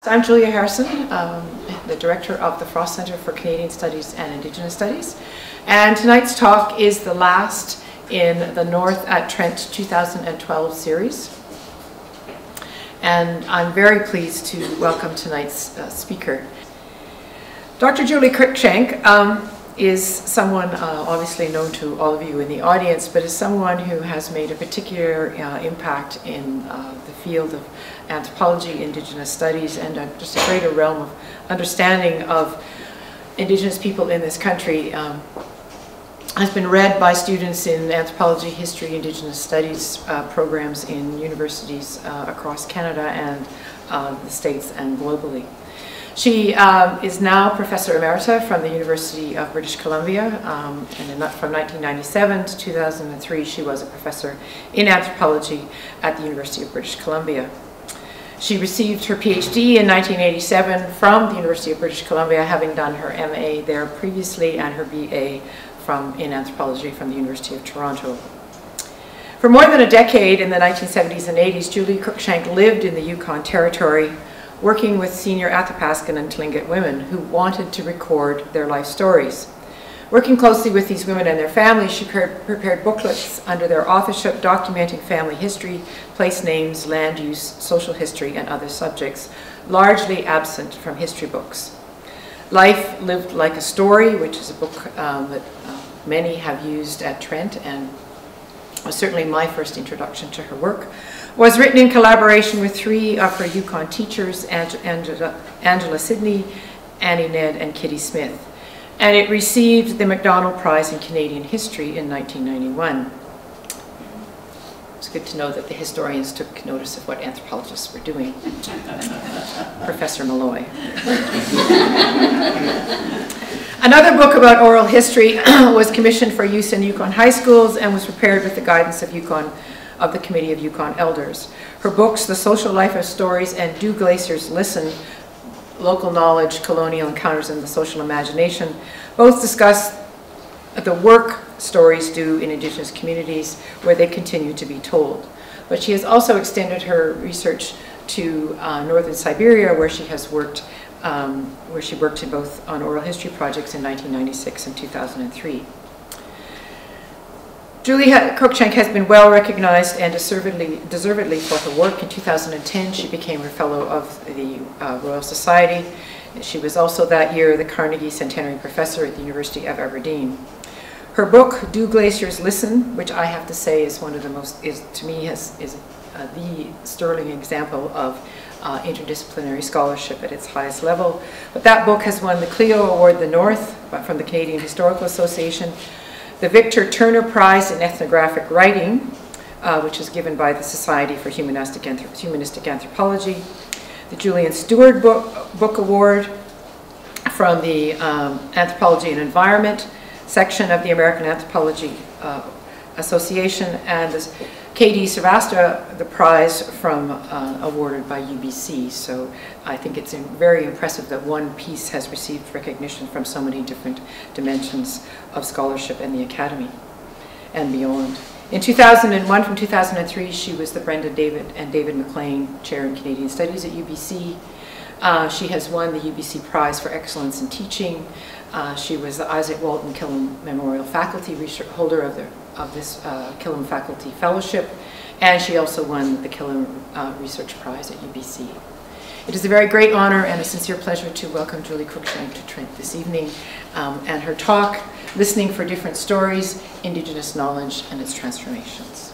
I'm Julia Harrison, the Director of the Frost Centre for Canadian Studies and Indigenous Studies. And tonight's talk is the last in the North at Trent 2012 series. And I'm very pleased to welcome tonight's speaker. Dr. Julie Cruikshank is someone obviously known to all of you in the audience, but is someone who has made a particular impact in the field of anthropology, Indigenous studies, and just a greater realm of understanding of Indigenous people in this country. Has been read by students in anthropology, history, Indigenous studies programs in universities across Canada and the States and globally. She is now Professor Emerita from the University of British Columbia, and from 1997 to 2003 she was a professor in anthropology at the University of British Columbia. She received her PhD in 1987 from the University of British Columbia, having done her MA there previously and her BA in anthropology from the University of Toronto. For more than a decade in the 1970s and 80s, Julie Cruikshank lived in the Yukon Territory, working with senior Athabascan and Tlingit women who wanted to record their life stories. Working closely with these women and their families, she prepared booklets under their authorship documenting family history, place names, land use, social history, and other subjects, largely absent from history books. Life Lived Like a Story, which is a book that many have used at Trent and was certainly my first introduction to her work, was written in collaboration with three of her Yukon teachers, Angela Sidney, Annie Ned, and Kitty Smith. And it received the Macdonald Prize in Canadian History in 1991. It's good to know that the historians took notice of what anthropologists were doing. Professor Malloy. Another book about oral history was commissioned for use in Yukon high schools and was prepared with the guidance of the Committee of Yukon Elders. Her books, The Social Life of Stories and Do Glaciers Listen? Local Knowledge, Colonial Encounters, and the Social Imagination, both discuss the work stories do in Indigenous communities where they continue to be told. But she has also extended her research to northern Siberia, where she has worked, where she worked in both on oral history projects in 1996 and 2003. Julie Cruikshank has been well recognized and deservedly for her work. In 2010, she became a Fellow of the Royal Society. She was also that year the Carnegie Centenary Professor at the University of Aberdeen. Her book, Do Glaciers Listen? Which I have to say is one of the most, to me, is the sterling example of interdisciplinary scholarship at its highest level. But that book has won the Clio Award the North from the Canadian Historical Association, the Victor Turner Prize in Ethnographic Writing, which is given by the Society for Humanistic Anthropology, the Julian Stewart Book Award from the Anthropology and Environment section of the American Anthropology Association, and the K.D. Savastra, the prize awarded by UBC. So I think it's very impressive that one piece has received recognition from so many different dimensions of scholarship and the Academy and beyond. In 2001, from 2003, she was the Brenda and David McLean Chair in Canadian Studies at UBC. She has won the UBC Prize for Excellence in Teaching. She was the Isaac Walton Killam Memorial Faculty holder of this Killam Faculty Fellowship, and she also won the Killam Research Prize at UBC. It is a very great honor and a sincere pleasure to welcome Julie Cruikshank to Trent this evening and her talk, Listening for Different Stories, Indigenous Knowledge and Its Transformations.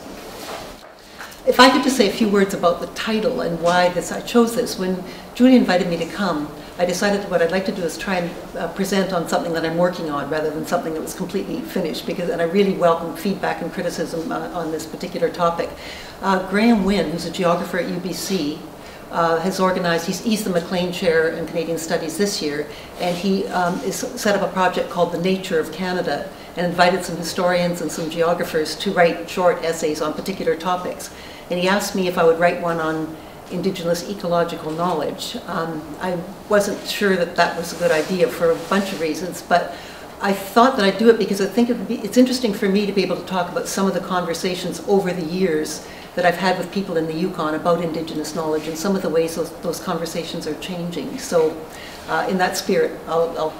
If I could just say a few words about the title and why I chose this. When Julie invited me to come, I decided what I'd like to do is try and present on something that I'm working on rather than something that was completely finished, and I really welcome feedback and criticism on this particular topic. Graham Wynne, who's a geographer at UBC, has organized, he's the McLean Chair in Canadian Studies this year, and he has set up a project called The Nature of Canada and invited some historians and some geographers to write short essays on particular topics. And he asked me if I would write one on Indigenous ecological knowledge. I wasn't sure that that was a good idea for a bunch of reasons, but I thought that I'd do it because I think it's interesting for me to be able to talk about some of the conversations over the years that I've had with people in the Yukon about Indigenous knowledge and some of the ways those conversations are changing. So in that spirit, I'll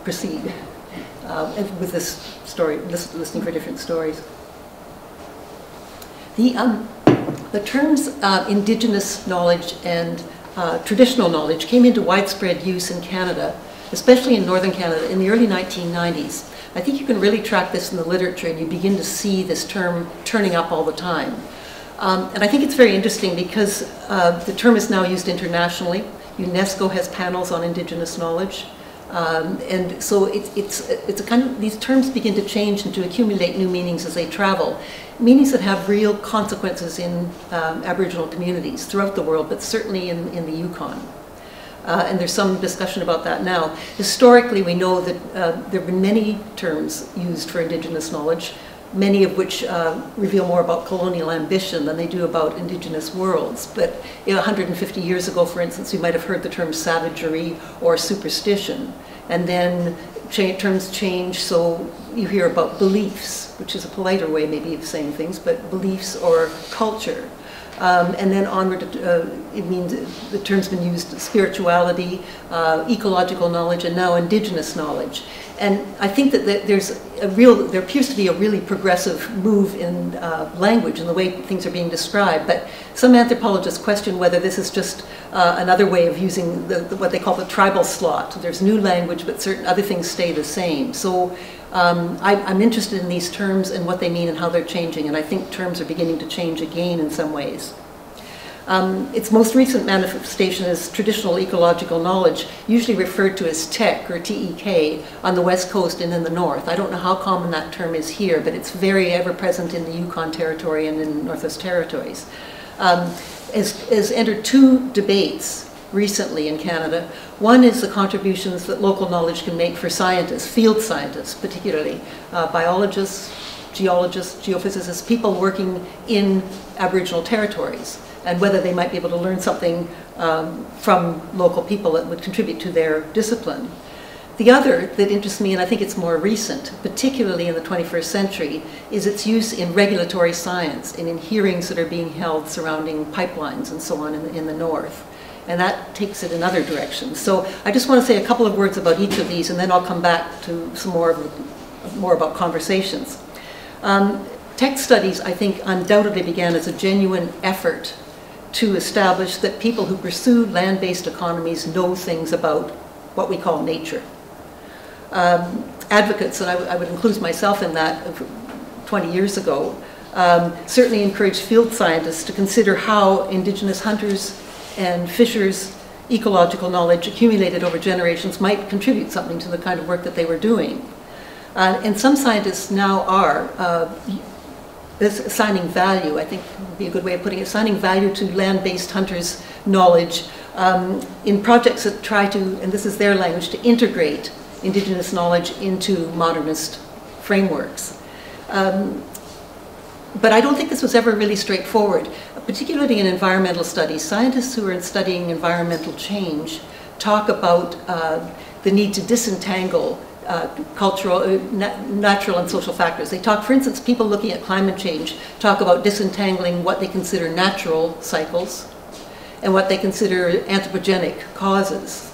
proceed with this story, listening for different stories. The terms Indigenous knowledge and traditional knowledge came into widespread use in Canada, especially in northern Canada, in the early 1990s. I think you can really track this in the literature, and you begin to see this term turning up all the time. And I think it's very interesting because the term is now used internationally. UNESCO has panels on Indigenous knowledge. And so it's a kind of, these terms begin to change and to accumulate new meanings as they travel. Meanings that have real consequences in Aboriginal communities throughout the world, but certainly in the Yukon. And there's some discussion about that now. Historically, we know that there have been many terms used for Indigenous knowledge, many of which reveal more about colonial ambition than they do about Indigenous worlds. But 150 years ago, for instance, we might have heard the term savagery or superstition. And then terms change, so you hear about beliefs, which is a politer way maybe of saying things, but beliefs or culture. And then onward, it means the term's been used: spirituality, ecological knowledge, and now Indigenous knowledge. And I think that there appears to be a really progressive move in language and the way things are being described. But some anthropologists question whether this is just another way of using what they call the tribal slot. There's new language, but certain other things stay the same. So I'm interested in these terms and what they mean and how they're changing. And I think terms are beginning to change again in some ways. Its most recent manifestation is traditional ecological knowledge, usually referred to as TEK or TEK on the west coast and in the north. I don't know how common that term is here, but it's very ever present in the Yukon Territory and in Northwest Territories. Has entered two debates recently in Canada. One is the contributions that local knowledge can make for scientists, field scientists particularly, biologists, geologists, geophysicists, people working in Aboriginal territories, and whether they might be able to learn something from local people that would contribute to their discipline. The other that interests me, and I think it's more recent, particularly in the 21st century, is its use in regulatory science and in hearings that are being held surrounding pipelines and so on in the north. And that takes it in other directions. So I just want to say a couple of words about each of these, and then I'll come back to some more about conversations. Text studies, I think, undoubtedly began as a genuine effort to establish that people who pursue land-based economies know things about what we call nature. Advocates, and I would include myself in that 20 years ago, certainly encouraged field scientists to consider how Indigenous hunters and fishers' ecological knowledge accumulated over generations might contribute something to the kind of work that they were doing. And some scientists now are assigning value, I think would be a good way of putting it, assigning value to land-based hunters' knowledge in projects that try to, and this is their language, to integrate Indigenous knowledge into modernist frameworks. But I don't think this was ever really straightforward, particularly in environmental studies. Scientists who are studying environmental change talk about the need to disentangle cultural, natural and social factors. They talk, for instance, people looking at climate change talk about disentangling what they consider natural cycles and what they consider anthropogenic causes.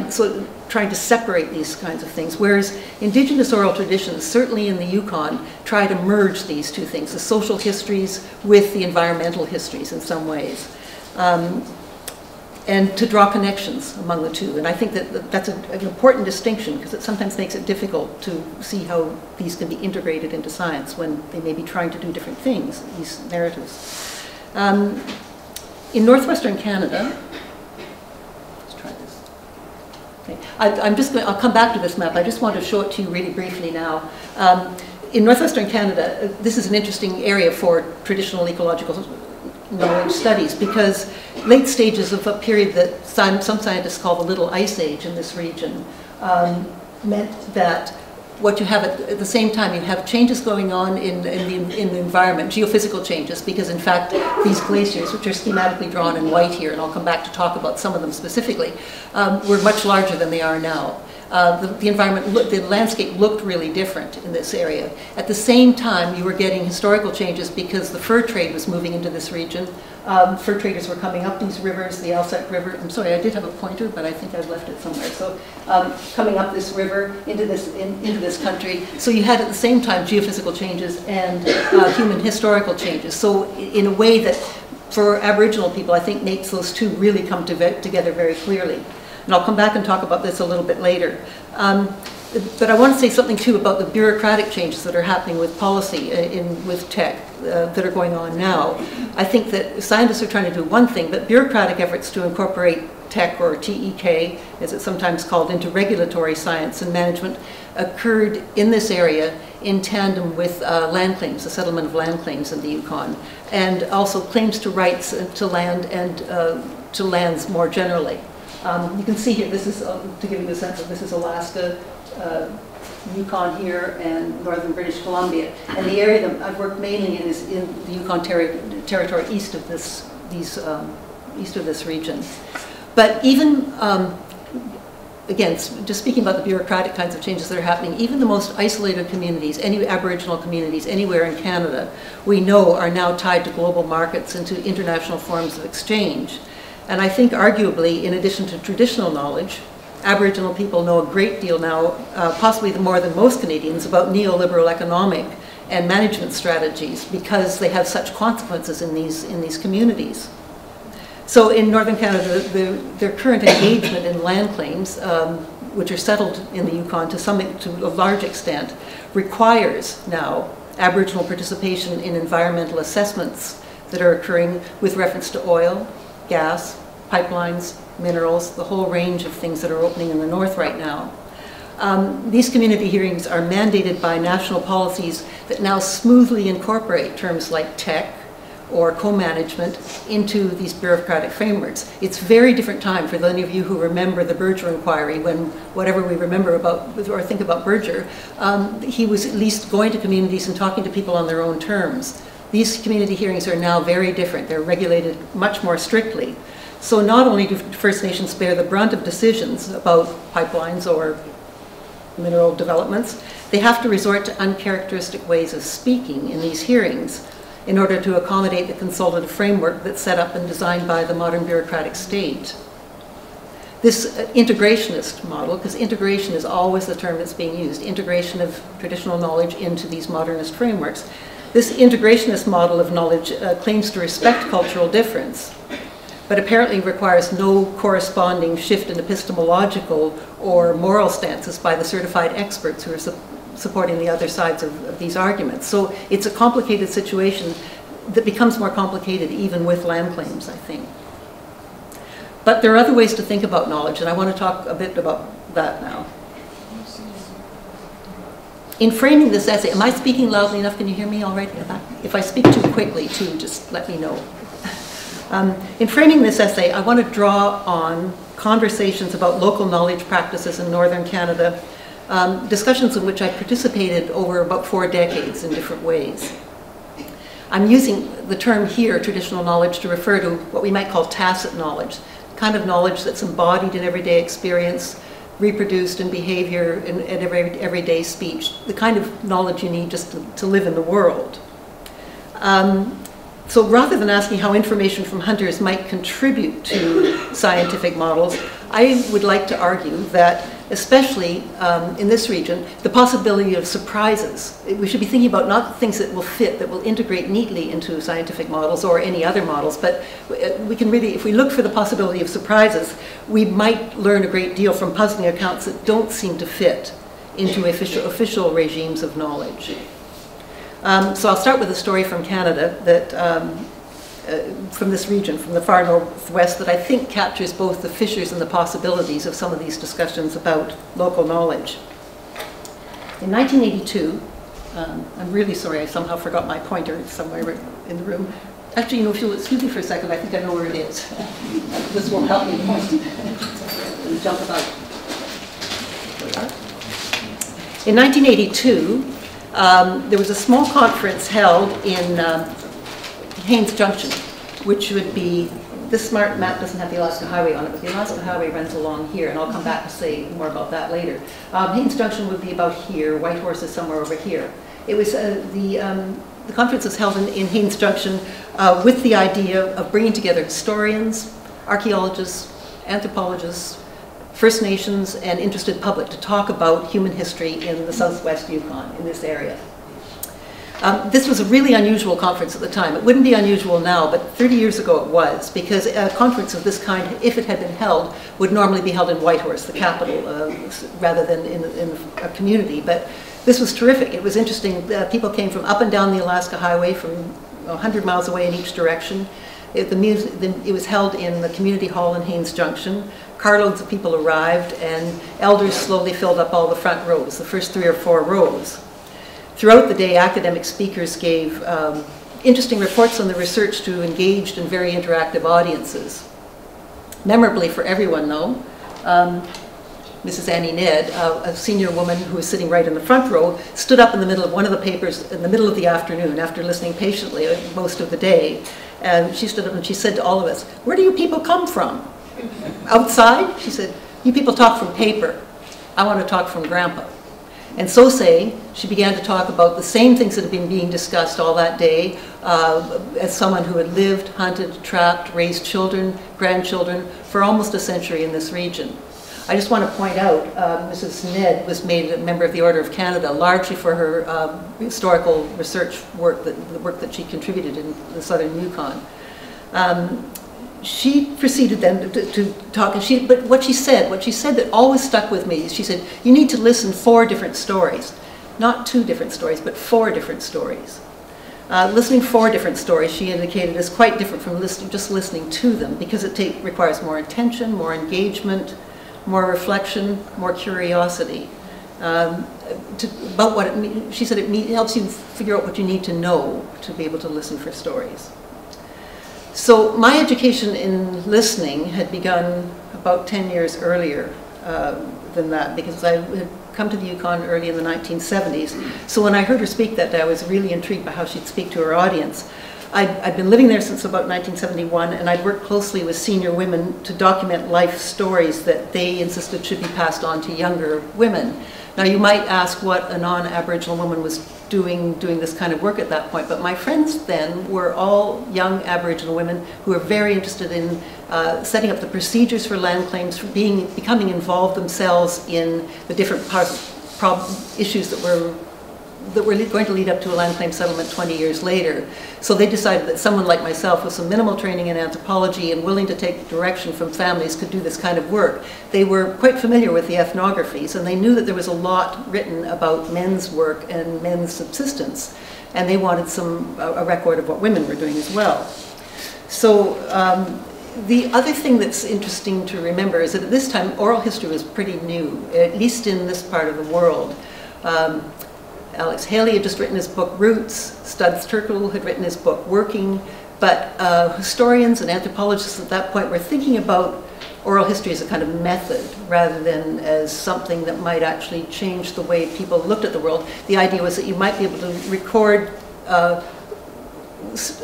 So trying to separate these kinds of things, whereas Indigenous oral traditions, certainly in the Yukon, try to merge these two things, the social histories with the environmental histories in some ways, and to draw connections among the two. And I think that that's an important distinction, because it sometimes makes it difficult to see how these can be integrated into science when they may be trying to do different things, these narratives. In northwestern Canada, I'll come back to this map. I just want to show it to you really briefly now. In northwestern Canada, this is an interesting area for traditional ecological knowledge studies, because late stages of a period that some scientists call the Little Ice Age in this region meant that what you have at the same time, you have changes going on in the environment, geophysical changes, because in fact these glaciers, which are schematically drawn in white here, and I'll come back to talk about some of them specifically, were much larger than they are now. the environment, the landscape looked really different in this area. At the same time, you were getting historical changes because the fur trade was moving into this region. Fur traders were coming up these rivers, the Alsac River. I'm sorry, I did have a pointer, but I think I've left it somewhere. So coming up this river into this country. So you had at the same time geophysical changes and human historical changes. So in a way that for Aboriginal people, I think makes those two really come together very clearly. And I'll come back and talk about this a little bit later. But I want to say something too about the bureaucratic changes that are happening with policy with tech that are going on now. I think that scientists are trying to do one thing, but bureaucratic efforts to incorporate tech, or TEK, as it's sometimes called, into regulatory science and management occurred in this area in tandem with land claims, the settlement of land claims in the Yukon, and also claims to rights to land and to lands more generally. You can see here, this is, to give you a sense of, this is Alaska, Yukon here, and northern British Columbia. And the area that I've worked mainly in is in the Yukon Territory east of this, east of this region. But even, again, just speaking about the bureaucratic kinds of changes that are happening, even the most isolated communities, any Aboriginal communities anywhere in Canada, we know are now tied to global markets and to international forms of exchange. And I think arguably, in addition to traditional knowledge, Aboriginal people know a great deal now, possibly more than most Canadians, about neoliberal economic and management strategies because they have such consequences in these communities. So in Northern Canada, their current engagement in land claims, which are settled in the Yukon to a large extent, requires now Aboriginal participation in environmental assessments that are occurring with reference to oil, gas, pipelines, minerals, the whole range of things that are opening in the north right now. These community hearings are mandated by national policies that now smoothly incorporate terms like tech or co-management into these bureaucratic frameworks. It's a very different time for those of you who remember the Berger inquiry, when whatever we remember about or think about Berger, he was at least going to communities and talking to people on their own terms. These community hearings are now very different. They're regulated much more strictly. So not only do First Nations bear the brunt of decisions about pipelines or mineral developments, they have to resort to uncharacteristic ways of speaking in these hearings in order to accommodate the consultative framework that's set up and designed by the modern bureaucratic state. This integrationist model, because integration is always the term that's being used, integration of traditional knowledge into these modernist frameworks. This integrationist model of knowledge claims to respect cultural difference, but apparently requires no corresponding shift in epistemological or moral stances by the certified experts who are supporting the other sides of these arguments. So it's a complicated situation that becomes more complicated even with land claims, I think. But there are other ways to think about knowledge, and I want to talk a bit about that now. In framing this essay, am I speaking loudly enough? Can you hear me all right? If I speak too quickly, too, just let me know. In framing this essay, I want to draw on conversations about local knowledge practices in Northern Canada, discussions in which I participated over about 4 decades in different ways. I'm using the term here, traditional knowledge, to refer to what we might call tacit knowledge, the kind of knowledge that's embodied in everyday experience, reproduced in behavior, in everyday speech, the kind of knowledge you need just to live in the world. So rather than asking how information from hunters might contribute to scientific models, I would like to argue that, especially in this region, the possibility of surprises. We should be thinking about not things that will fit, that will integrate neatly into scientific models or any other models, but we can really, if we look for the possibility of surprises, we might learn a great deal from puzzling accounts that don't seem to fit into official regimes of knowledge. So I'll start with a story from Canada that, from this region, from the far northwest, that I think captures both the fissures and the possibilities of some of these discussions about local knowledge. In 1982, I'm really sorry, I somehow forgot my pointer somewhere in the room. Actually, you know, if you'll excuse me for a second, I think I know where it is. This will help me point and jump about. In 1982, there was a small conference held in Haines Junction, which would be This smart map doesn't have the Alaska Highway on it, but the Alaska Highway runs along here, and I'll come back to say more about that later. Haines Junction would be about here. Whitehorse is somewhere over here. It was the conference was held in Haines Junction with the idea of bringing together historians, archaeologists, anthropologists, First Nations, and interested public to talk about human history in the southwest Yukon, in this area. This was a really unusual conference at the time. It wouldn't be unusual now, but 30 years ago it was, because a conference of this kind, if it had been held, would normally be held in Whitehorse, the capital, rather than in a community. But this was terrific. It was interesting. People came from up and down the Alaska Highway, from 100 miles away in each direction. It was held in the community hall in Haines Junction. Carloads of people arrived, and elders slowly filled up all the front rows, the first 3 or 4 rows. Throughout the day, academic speakers gave interesting reports on the research to engaged and very interactive audiences. Memorably for everyone, though, Mrs. Annie Ned, a senior woman who was sitting right in the front row, stood up in the middle of one of the papers in the middle of the afternoon after listening patiently most of the day. And she stood up and she said to all of us, "Where do you people come from?" "Outside?" She said, "You people talk from paper. I want to talk from Grandpa." And so saying, she began to talk about the same things that had been being discussed all that day as someone who had lived, hunted, trapped, raised children, grandchildren for almost a century in this region. I just want to point out, Mrs. Ned was made a member of the Order of Canada, largely for her historical research work, the work that she contributed in the southern Yukon. She proceeded then to talk, and but what she said that always stuck with me, she said, "You need to listen 4 different stories." Not 2 different stories, but 4 different stories. Listening 4 different stories, she indicated, is quite different from just listening to them, because it requires more attention, more engagement, more reflection, more curiosity. About what it means. She said it helps you figure out what you need to know to be able to listen for stories. So my education in listening had begun about 10 years earlier than that, because I had come to the Yukon early in the 1970s. So when I heard her speak that day, I was really intrigued by how she'd speak to her audience. I'd been living there since about 1971, and I'd worked closely with senior women to document life stories that they insisted should be passed on to younger women. Now you might ask what a non-Aboriginal woman was doing this kind of work at that point, but my friends then were all young Aboriginal women who were very interested in setting up the procedures for land claims, for becoming involved themselves in the different issues that were going to lead up to a land claim settlement 20 years later. So they decided that someone like myself with some minimal training in anthropology and willing to take direction from families could do this kind of work. They were quite familiar with the ethnographies, and they knew that there was a lot written about men's work and men's subsistence, and they wanted a record of what women were doing as well. So the other thing that's interesting to remember is that at this time oral history was pretty new, at least in this part of the world. Alex Haley had just written his book Roots, Studs Terkel had written his book Working, but historians and anthropologists at that point were thinking about oral history as a kind of method rather than as something that might actually change the way people looked at the world. The idea was that you might be able to record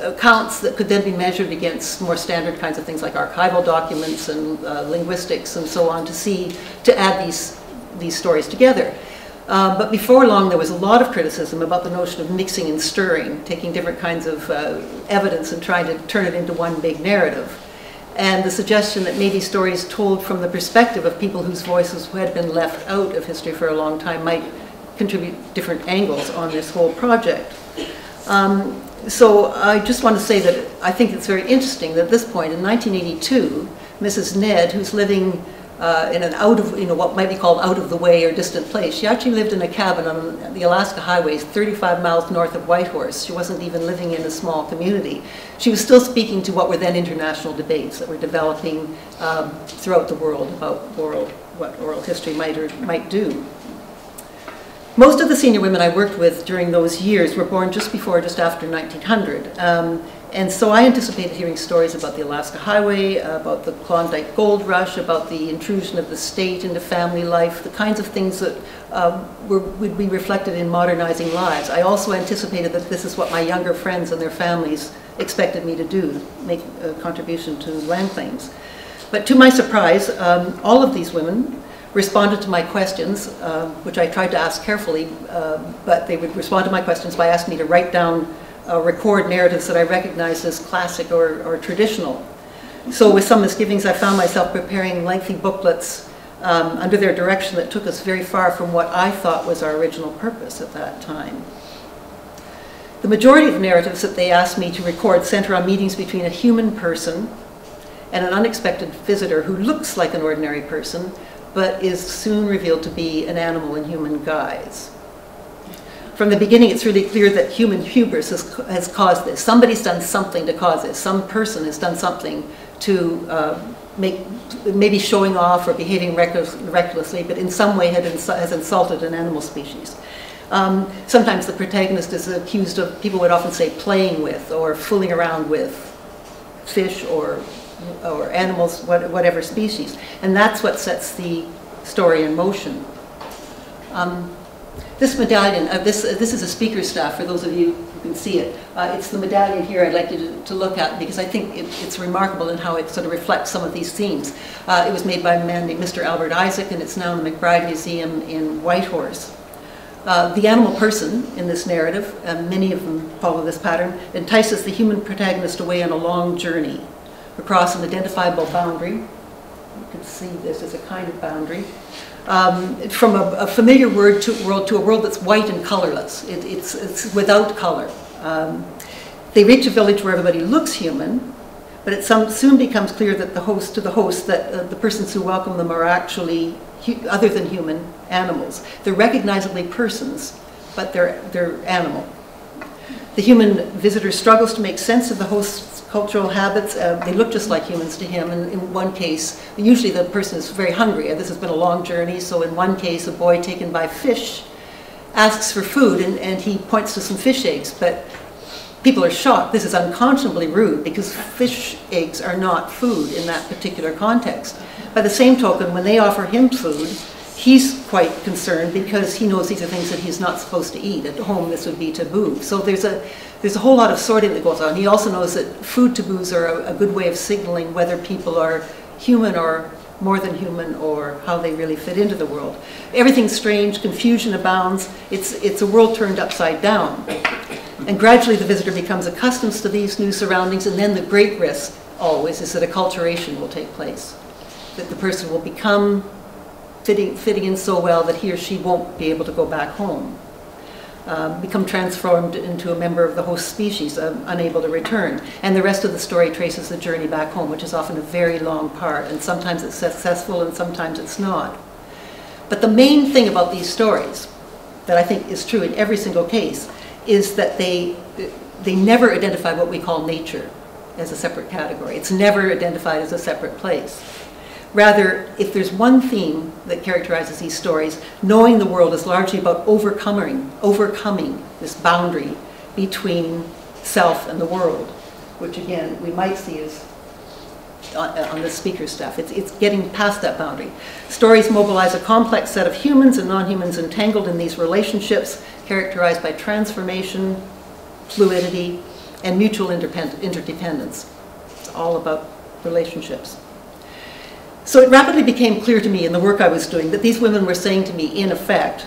accounts that could then be measured against more standard kinds of things like archival documents and linguistics and so on to add these stories together. But before long, there was a lot of criticism about the notion of mixing and stirring, taking different kinds of evidence and trying to turn it into one big narrative. And the suggestion that maybe stories told from the perspective of people whose voices had been left out of history for a long time might contribute different angles on this whole project. So I just want to say that I think it's very interesting that at this point in 1982, Mrs. Ned, who's living in an what might be called out of the way or distant place. She actually lived in a cabin on the Alaska highways 35 miles north of Whitehorse. She wasn't even living in a small community. She was still speaking to what were then international debates that were developing throughout the world about what oral history might do. Most of the senior women I worked with during those years were born just before or just after 1900. And so I anticipated hearing stories about the Alaska Highway, about the Klondike Gold Rush, about the intrusion of the state into family life, the kinds of things that would be reflected in modernizing lives. I also anticipated that this is what my younger friends and their families expected me to do, make a contribution to land claims. But to my surprise, all of these women responded to my questions, which I tried to ask carefully, but they would respond to my questions by asking me to write down, record narratives that I recognized as classic or traditional. So with some misgivings, I found myself preparing lengthy booklets under their direction that took us very far from what I thought was our original purpose at that time. The majority of narratives that they asked me to record center on meetings between a human person and an unexpected visitor who looks like an ordinary person, but is soon revealed to be an animal in human guise. From the beginning, it's really clear that human hubris has caused this. Somebody's done something to cause this. Some person has done something to maybe showing off or behaving recklessly, but in some way has insulted an animal species. Sometimes the protagonist is accused of, people would often say, playing with or fooling around with fish or animals, whatever species. And that's what sets the story in motion. This medallion, this is a speaker's staff, for those of you who can see it. It's the medallion here I'd like you to look at, because I think it's remarkable in how it sort of reflects some of these themes. It was made by a man named Mr. Albert Isaac, and it's now in the McBride Museum in Whitehorse. The animal person in this narrative, many of them follow this pattern, entices the human protagonist away on a long journey across an identifiable boundary. You can see this as a kind of boundary. From a familiar world to a world that's white and colorless. It's without color. They reach a village where everybody looks human, but it soon becomes clear that to the host that the persons who welcome them are actually other than human animals. They're recognizably persons, but they're animal. The human visitor struggles to make sense of the host's cultural habits. They look just like humans to him. And in one case, usually the person is very hungry. This has been a long journey. So in one case, a boy taken by fish asks for food, and he points to some fish eggs. But people are shocked. This is unconscionably rude, because fish eggs are not food in that particular context. By the same token, when they offer him food, he's quite concerned, because he knows these are things that he's not supposed to eat. At home, this would be taboo. So there's a whole lot of sorting that goes on. He also knows that food taboos are a good way of signaling whether people are human or more than human, or how they really fit into the world. Everything's strange, confusion abounds. It's a world turned upside down. And gradually the visitor becomes accustomed to these new surroundings, and then the great risk always is that acculturation will take place. That the person will become fitting in so well that he or she won't be able to go back home. Become transformed into a member of the host species, unable to return. And the rest of the story traces the journey back home, which is often a very long part, and sometimes it's successful and sometimes it's not. But the main thing about these stories, that I think is true in every single case, is that they never identify what we call nature as a separate category. It's never identified as a separate place. Rather, if there's one theme that characterizes these stories, knowing the world is largely about overcoming this boundary between self and the world, which again, we might see as on the speaker's stuff. It's getting past that boundary. Stories mobilize a complex set of humans and non-humans entangled in these relationships, characterized by transformation, fluidity, and mutual interdependence. It's all about relationships. So it rapidly became clear to me in the work I was doing that these women were saying to me, in effect,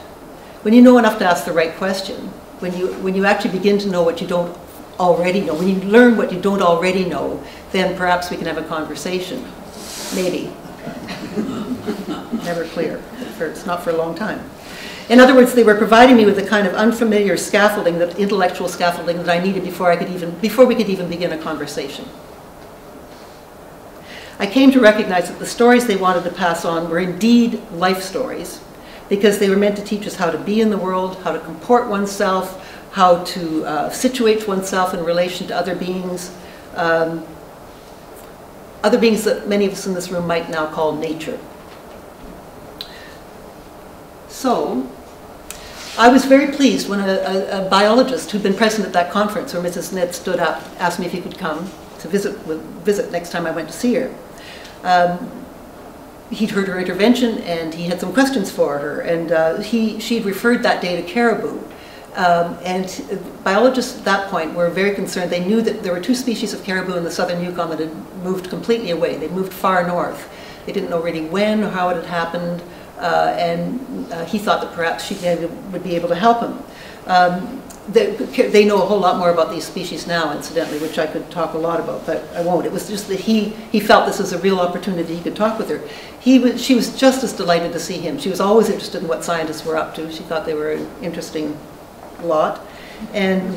when you know enough to ask the right question, when you actually begin to know what you don't already know, when you learn what you don't already know, then perhaps we can have a conversation. Maybe. Never clear. It's not for a long time. In other words, they were providing me with the kind of unfamiliar scaffolding, that intellectual scaffolding that I needed before we could even begin a conversation. I came to recognize that the stories they wanted to pass on were indeed life stories, because they were meant to teach us how to be in the world, how to comport oneself, how to situate oneself in relation to other beings that many of us in this room might now call nature. So, I was very pleased when a biologist who'd been present at that conference where Mrs. Ned stood up, asked me if he could come to visit next time I went to see her. He'd heard her intervention, and he had some questions for her, and she'd referred that day to caribou And biologists at that point were very concerned. They knew that there were 2 species of caribou in the southern Yukon that had moved completely away. They moved far north. They didn't know really when or how it had happened, and he thought that perhaps she would be able to help him. They know a whole lot more about these species now, incidentally, which I could talk a lot about, but I won't. It was just that he felt this was a real opportunity. He could talk with her. She was just as delighted to see him. She was always interested in what scientists were up to. She thought they were an interesting lot. And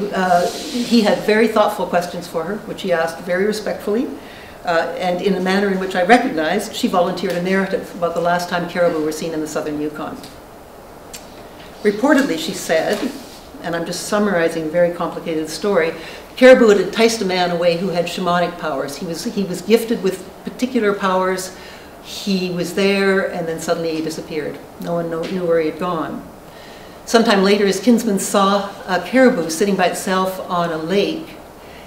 he had very thoughtful questions for her, which he asked very respectfully. And in a manner in which I recognized, she volunteered a narrative about the last time caribou were seen in the southern Yukon. Reportedly, she said, and I'm just summarizing a very complicated story, caribou had enticed a man away who had shamanic powers. He was gifted with particular powers. He was there, and then suddenly he disappeared. No one knew where he had gone. Sometime later, his kinsmen saw a caribou sitting by itself on a lake,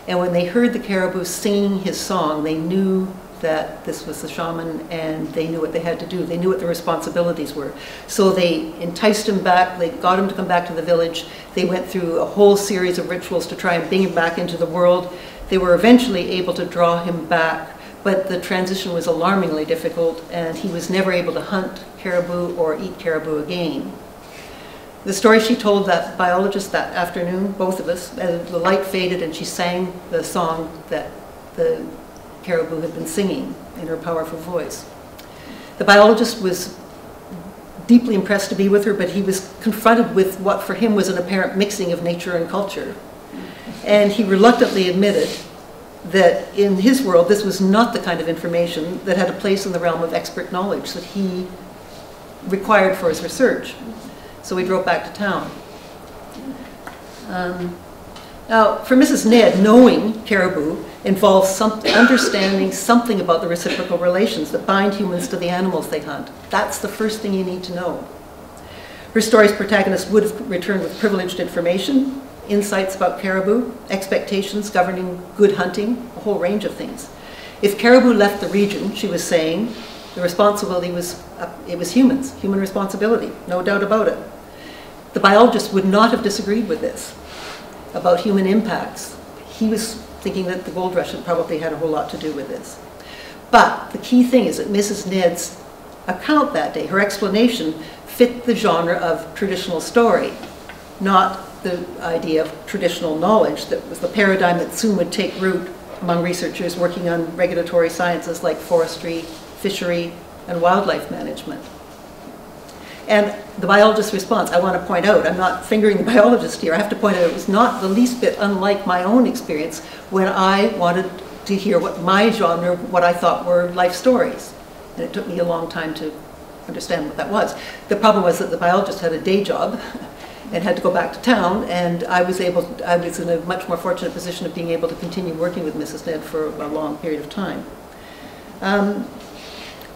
and when they heard the caribou singing his song, they knew that this was the shaman, and they knew what they had to do. They knew what their responsibilities were. So they enticed him back. They got him to come back to the village. They went through a whole series of rituals to try and bring him back into the world. They were eventually able to draw him back, but the transition was alarmingly difficult, and he was never able to hunt caribou or eat caribou again. The story she told that biologist that afternoon, both of us, as the light faded and she sang the song that the caribou had been singing in her powerful voice. The biologist was deeply impressed to be with her, but he was confronted with what for him was an apparent mixing of nature and culture. And he reluctantly admitted that in his world, this was not the kind of information that had a place in the realm of expert knowledge that he required for his research. So we drove back to town. Now, for Mrs. Ned, knowing caribou involves understanding something about the reciprocal relations that bind humans to the animals they hunt. That's the first thing you need to know. Her story's protagonist would have returned with privileged information, insights about caribou, expectations governing good hunting, a whole range of things. If caribou left the region, she was saying, the responsibility was, it was humans, human responsibility, no doubt about it. The biologist would not have disagreed with this about human impacts. He was thinking that the gold rush had probably had a whole lot to do with this. But the key thing is that Mrs. Ned's account that day, her explanation, fit the genre of traditional story, not the idea of traditional knowledge that was the paradigm that soon would take root among researchers working on regulatory sciences like forestry, fishery, and wildlife management. And the biologist's response, I want to point out, I'm not fingering the biologist here, I have to point out it was not the least bit unlike my own experience when I wanted to hear what my genre, what I thought were life stories. And it took me a long time to understand what that was. The problem was that the biologist had a day job and had to go back to town, and I was in a much more fortunate position of being able to continue working with Mrs. Ned for a long period of time.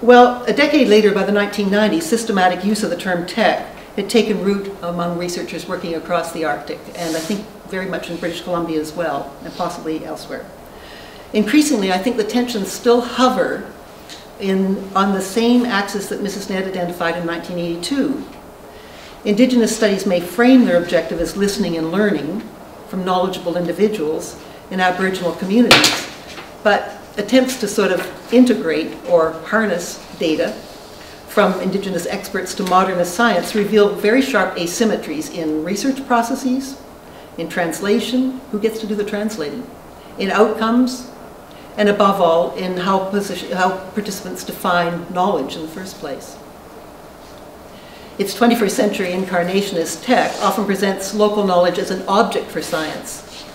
Well, a decade later, by the 1990s, systematic use of the term tech had taken root among researchers working across the Arctic, and I think very much in British Columbia as well, and possibly elsewhere. Increasingly, I think the tensions still hover on the same axis that Mrs. Ned identified in 1982. Indigenous studies may frame their objective as listening and learning from knowledgeable individuals in Aboriginal communities, but attempts to sort of integrate or harness data from Indigenous experts to modernist science reveal very sharp asymmetries in research processes, in translation, who gets to do the translating, in outcomes, and above all, in how participants define knowledge in the first place. Its 21st century incarnation as tech often presents local knowledge as an object for science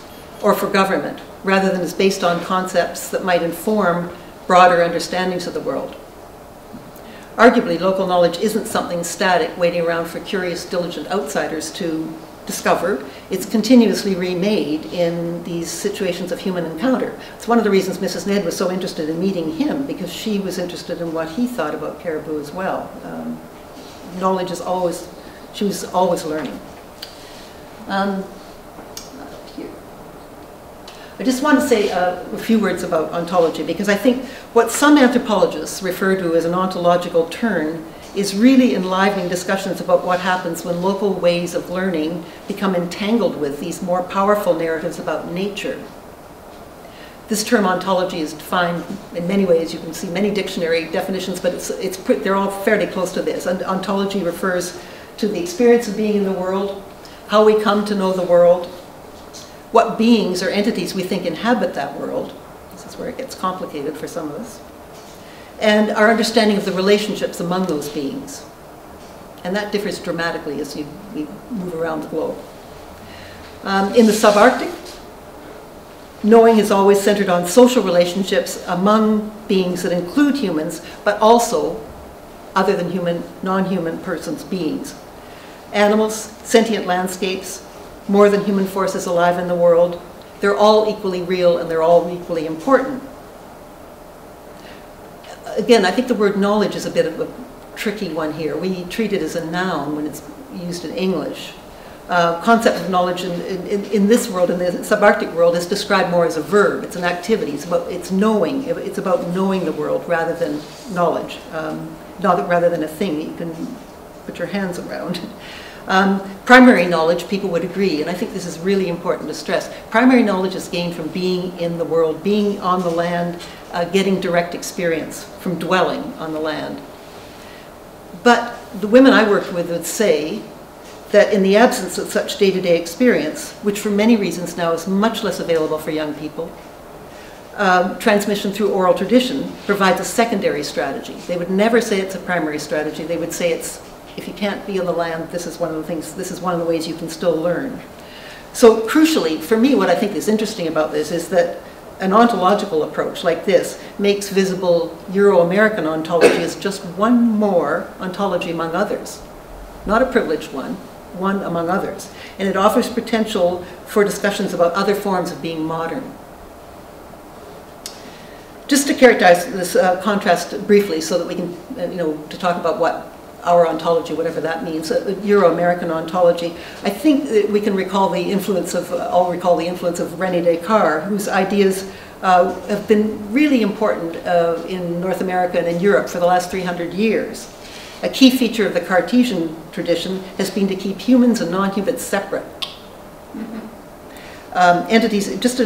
or for government, rather than as based on concepts that might inform broader understandings of the world. Arguably, local knowledge isn't something static waiting around for curious, diligent outsiders to discover. It's continuously remade in these situations of human encounter. It's one of the reasons Mrs. Ned was so interested in meeting him, because she was interested in what he thought about caribou as well. Knowledge is always, she was always learning. I just want to say a few words about ontology, because I think what some anthropologists refer to as an ontological turn is really enlivening discussions about what happens when local ways of learning become entangled with these more powerful narratives about nature. This term ontology is defined in many ways. You can see many dictionary definitions, but they're all fairly close to this. And ontology refers to the experience of being in the world, how we come to know the world, what beings or entities we think inhabit that world. This is where it gets complicated for some of us. And our understanding of the relationships among those beings. And that differs dramatically as we move around the globe. In the subarctic, knowing is always centered on social relationships among beings that include humans, but also other than human, non-human persons, beings. Animals, sentient landscapes, more than human forces alive in the world, they're all equally real and they're all equally important. Again, I think the word knowledge is a bit of a tricky one here. We treat it as a noun when it's used in English. Concept of knowledge in this world, in the subarctic world, is described more as a verb. It's an activity. It's knowing. It's about knowing the world rather than knowledge, rather than a thing that you can put your hands around. Primary knowledge, people would agree, and I think this is really important to stress. Primary knowledge is gained from being in the world, being on the land, getting direct experience from dwelling on the land. But the women I worked with would say that in the absence of such day-to-day experience, which for many reasons now is much less available for young people, transmission through oral tradition provides a secondary strategy. They would never say it's a primary strategy. They would say it's, if you can't be on the land, this is one of the things, this is one of the ways you can still learn. So crucially, for me, what I think is interesting about this is that an ontological approach like this makes visible Euro-American ontology as just one more ontology among others. Not a privileged one among others. And it offers potential for discussions about other forms of being modern. Just to characterize this contrast briefly so that we can, to talk about what our ontology, whatever that means, Euro-American ontology, I think that we can recall the influence of, I'll recall the influence of René Descartes, whose ideas have been really important in North America and in Europe for the last 300 years. A key feature of the Cartesian tradition has been to keep humans and non-humans separate. Entities, it's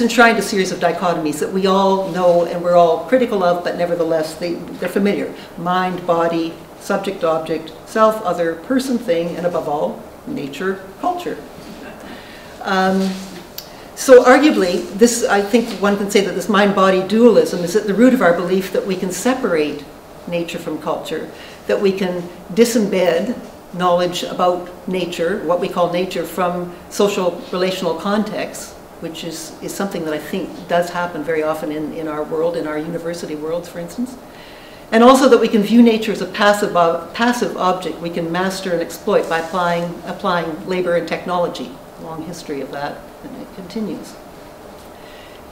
enshrined a series of dichotomies that we all know and we're all critical of, but nevertheless they're familiar. Mind, body, subject, object, self, other, person, thing, and above all, nature, culture. So arguably, this, I think one can say that this mind-body dualism is at the root of our belief that we can separate nature from culture, that we can disembed knowledge about nature, what we call nature, from social relational contexts, which is something that I think does happen very often in our world, in our university worlds, for instance. And also that we can view nature as a passive object we can master and exploit by applying labor and technology. Long history of that, and it continues.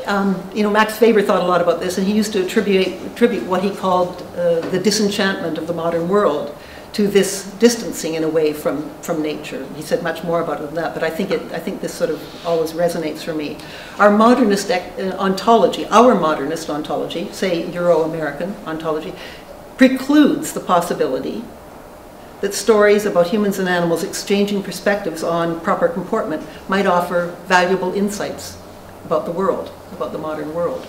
Max Weber thought a lot about this, and he used to attribute what he called the disenchantment of the modern world to this distancing in a way from nature. He said much more about it than that, but I think this sort of always resonates for me. Our modernist ontology, say Euro-American ontology, precludes the possibility that stories about humans and animals exchanging perspectives on proper comportment might offer valuable insights about the world, about the modern world.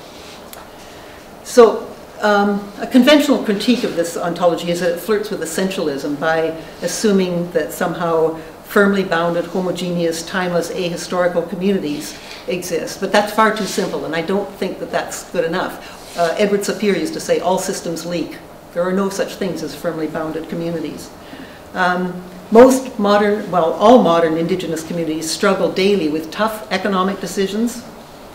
So a conventional critique of this ontology is that it flirts with essentialism by assuming that somehow firmly bounded, homogeneous, timeless, ahistorical communities exist. But that's far too simple, and I don't think that that's good enough. Edward Sapir used to say, all systems leak. There are no such things as firmly bounded communities. All modern Indigenous communities struggle daily with tough economic decisions,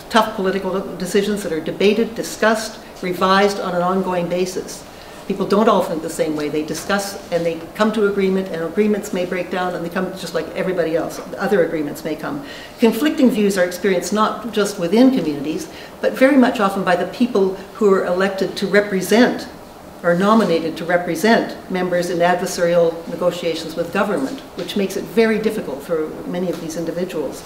tough political decisions that are debated, discussed, revised on an ongoing basis. People don't all think the same way. They discuss and they come to agreement, and agreements may break down, and they come just like everybody else. Other agreements may come. Conflicting views are experienced not just within communities, but very much often by the people who are elected to represent or nominated to represent members in adversarial negotiations with government, which makes it very difficult for many of these individuals.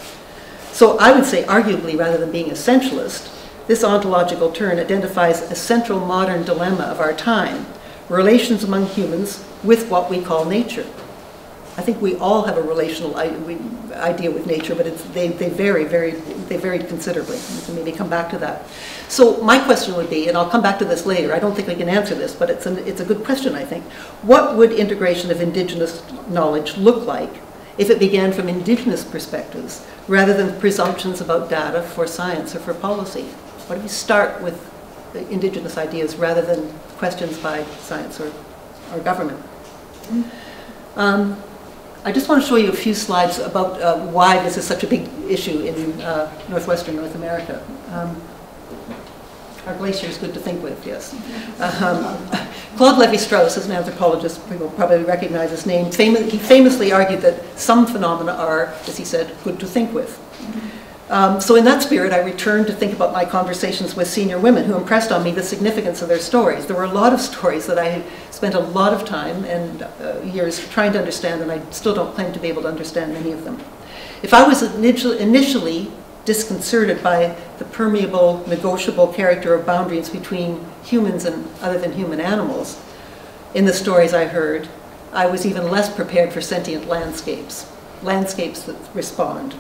So I would say, arguably, rather than being essentialist, this ontological turn identifies a central modern dilemma of our time. relations among humans with what we call nature. I think we all have a relational idea with nature, but they vary considerably. We can maybe come back to that. So my question would be, and I'll come back to this later, I don't think I can answer this, but it's a good question, I think. What would integration of Indigenous knowledge look like if it began from Indigenous perspectives, rather than presumptions about data for science or for policy? What if you start with Indigenous ideas rather than questions by science or government? I just want to show you a few slides about why this is such a big issue in northwestern North America. Our glacier is good to think with, yes. Claude Lévi-Strauss, as an anthropologist, people probably recognize his name. He famously argued that some phenomena are, as he said, good to think with. So in that spirit, I returned to think about my conversations with senior women who impressed on me the significance of their stories. There were a lot of stories that I spent a lot of time and years trying to understand, and I still don't claim to be able to understand many of them. If I was initially disconcerted by the permeable, negotiable character of boundaries between humans and other than human animals in the stories I heard, I was even less prepared for sentient landscapes that respond.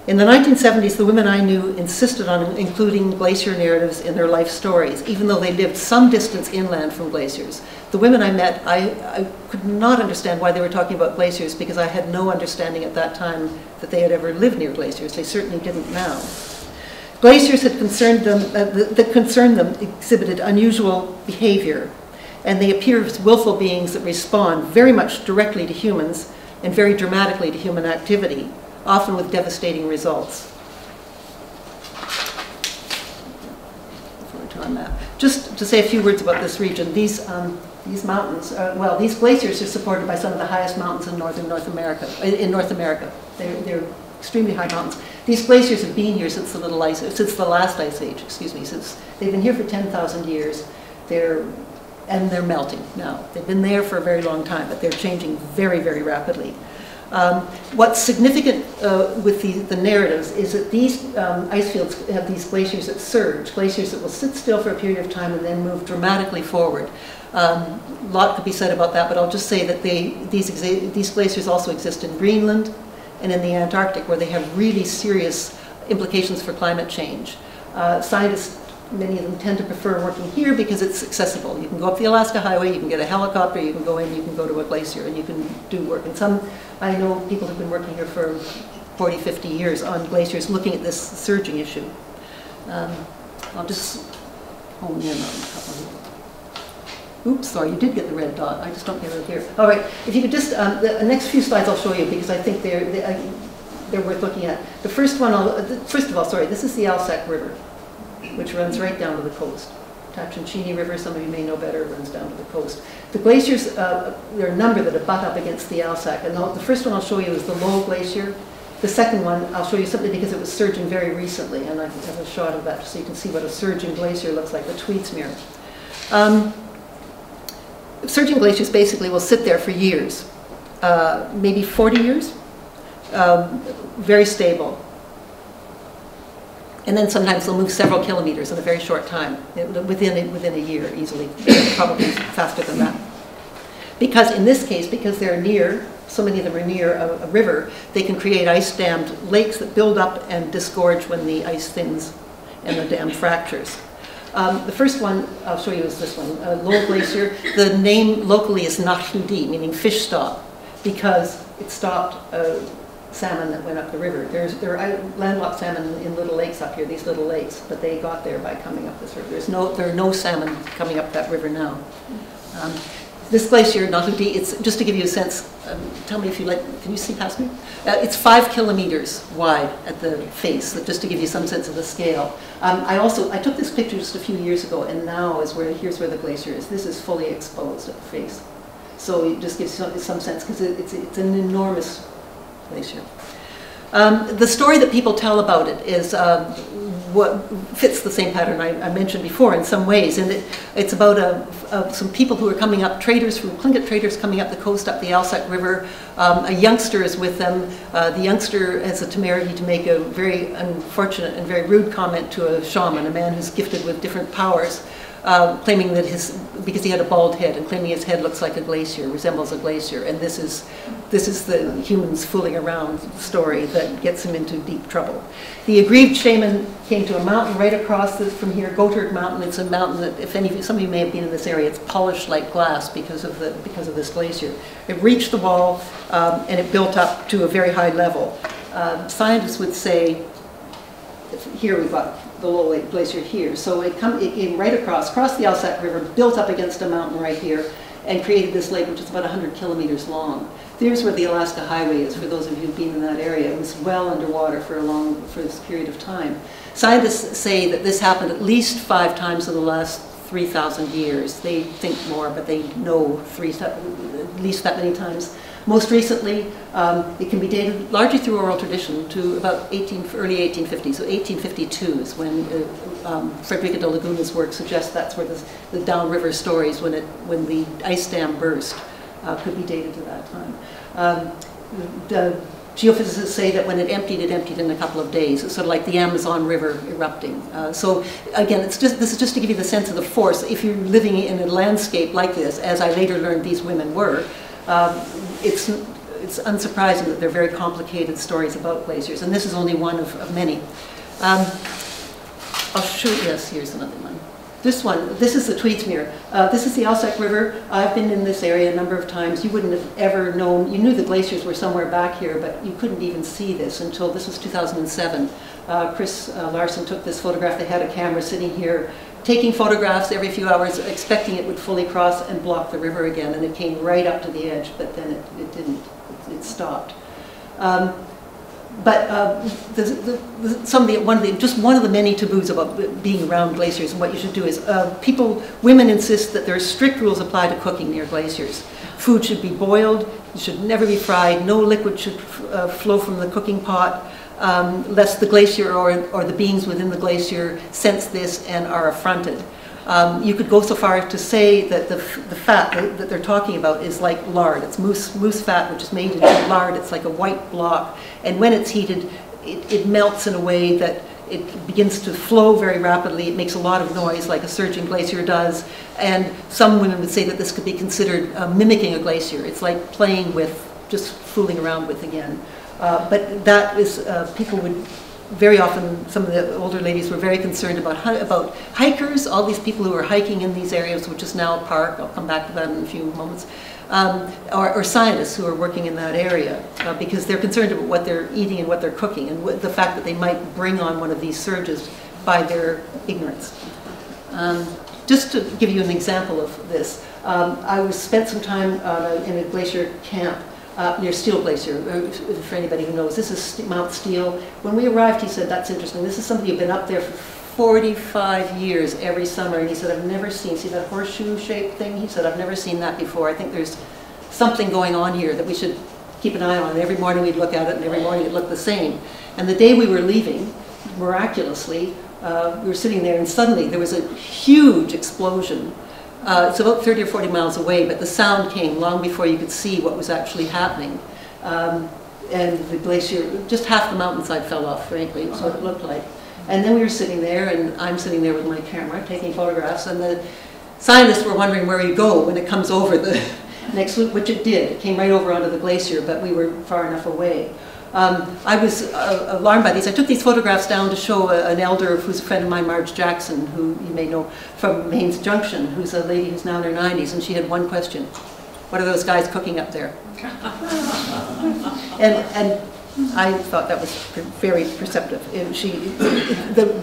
In the 1970s, the women I knew insisted on including glacier narratives in their life stories, even though they lived some distance inland from glaciers. The women I met, I could not understand why they were talking about glaciers, because I had no understanding at that time that they had ever lived near glaciers. They certainly didn't now. Glaciers that concerned them exhibited unusual behavior, and they appear as willful beings that respond very much directly to humans and very dramatically to human activity, often with devastating results. Just to say a few words about this region, these mountains, these glaciers are supported by some of the highest mountains in North America. They're extremely high mountains. These glaciers have been here since the last ice age. Since they've been here for 10,000 years. They're melting now. They've been there for a very long time, but they're changing very, very rapidly. What's significant with the narratives is that these ice fields have these glaciers that surge, glaciers that will sit still for a period of time and then move dramatically forward. A lot could be said about that, but I'll just say that these glaciers also exist in Greenland and in the Antarctic, where they have really serious implications for climate change. Scientists, many of them tend to prefer working here because it's accessible. You can go up the Alaska Highway, you can get a helicopter, you can go in, you can go to a glacier, and you can do work. And I know people who've been working here for 40, 50 years on glaciers looking at this surging issue. I'll just hone in on a couple. Oops, sorry, you did get the red dot. I just don't get it here. All right, if you could just, the next few slides I'll show you because I think they're worth looking at. The first one, first of all, sorry, this is the Alsac River, which runs right down to the coast. Tachincini River, some of you may know better, runs down to the coast. The glaciers, there are a number that abut up against the Alsac, and the first one I'll show you is the Low Glacier. The second one I'll show you simply because it was surging very recently, and I have a shot of that so you can see what a surging glacier looks like, the Tweedsmuir. Surging glaciers basically will sit there for years, maybe 40 years, very stable. And then sometimes they'll move several kilometers in a very short time, within a year easily, probably faster than that. Because in this case, because they're near, so many of them are near a river, they can create ice-dammed lakes that build up and disgorge when the ice thins and the dam fractures. The first one I'll show you is this one, Low Glacier. The name locally is Nahludi, meaning fish stop, because it stopped salmon that went up the river. There are landlocked salmon in little lakes up here, these little lakes, but they got there by coming up this river. There are no salmon coming up that river now. This glacier, Nahludi, it's just to give you a sense. Tell me if you like. Can you see past me? It's 5 kilometers wide at the face, just to give you some sense of the scale. I took this picture just a few years ago, and now here's where the glacier is. This is fully exposed at the face, so it just gives you some sense because it's an enormous glacier. The story that people tell about it is what fits the same pattern I mentioned before in some ways, and it's about some people who are coming up, traders from Tlingit traders coming up the coast, up the Alsac River. A youngster is with them. The youngster has a temerity to make a very unfortunate and very rude comment to a shaman, a man who's gifted with different powers. claiming that because he had a bald head, and claiming his head looks like a glacier, resembles a glacier, and this is the humans fooling around story that gets him into deep trouble. The aggrieved shaman came to a mountain right across from here, Gotthard Mountain. It's a mountain that, some of you may have been in this area, it's polished like glass because of this glacier. It reached the wall and it built up to a very high level. Scientists would say, here we've got the Low Lake Glacier here. So it came right across the Alsac River, built up against a mountain right here, and created this lake, which is about 100 kilometers long. There's where the Alaska Highway is, for those of you who've been in that area. It was well underwater for this period of time. Scientists say that this happened at least 5 times in the last 3,000 years. They think more, but they know at least that many times. Most recently, it can be dated largely through oral tradition to about early 1850s. So 1852 is when Frederica de Laguna's work suggests that's where the downriver stories, when the ice dam burst, could be dated to that time. The geophysicists say that when it emptied in a couple of days. It's sort of like the Amazon River erupting. So again, this is just to give you the sense of the force. If you're living in a landscape like this, as I later learned these women were, it's unsurprising that they're very complicated stories about glaciers, and this is only one of many. I'll show you, yes, here's another one. This is the Tweedsmuir. This is the Alsac River. I've been in this area a number of times. You wouldn't have ever known, you knew the glaciers were somewhere back here, but you couldn't even see this until this was 2007. Chris Larson took this photograph. They had a camera sitting here, taking photographs every few hours, expecting it would fully cross and block the river again, and it came right up to the edge, but then it didn't. It stopped. Just one of the many taboos about being around glaciers, and what you should do is, women insist that there are strict rules apply to cooking near glaciers. Food should be boiled, it should never be fried, no liquid should flow from the cooking pot, lest the glacier or the beings within the glacier sense this and are affronted. You could go so far as to say that the fat that they're talking about is like lard. It's moose fat, which is made into lard. It's like a white block, and when it's heated, it melts in a way that it begins to flow very rapidly. It makes a lot of noise, like a surging glacier does, and some women would say that this could be considered mimicking a glacier. It's like playing with, just fooling around with again. But that is, people would very often, some of the older ladies were very concerned about hikers, all these people who are hiking in these areas, which is now a park. I'll come back to that in a few moments. Or scientists who are working in that area, because they're concerned about what they're eating and what they're cooking, and the fact that they might bring on one of these surges by their ignorance. Just to give you an example of this, I spent some time in a glacier camp near Steele Glacier, for anybody who knows. This is Mount Steele. When we arrived, he said, that's interesting. This is somebody who'd been up there for 45 years every summer, and he said, I've never seen, see that horseshoe-shaped thing? He said, I've never seen that before. I think there's something going on here that we should keep an eye on. And every morning we'd look at it, and every morning it looked the same. And the day we were leaving, miraculously, we were sitting there, and suddenly there was a huge explosion. It's about 30 or 40 miles away, but the sound came long before you could see what was actually happening. And the glacier, just half the mountainside fell off, frankly, is what it looked like. And then we were sitting there, and I'm sitting there with my camera, taking photographs, and the scientists were wondering where you go when it comes over the next loop, which it did. It came right over onto the glacier, but we were far enough away. I was alarmed by these. I took these photographs down to show an elder who's a friend of mine, Marge Jackson, who you may know from Maine's Junction, who's a lady who's now in her 90s, and she had one question: what are those guys cooking up there? and I thought that was very perceptive.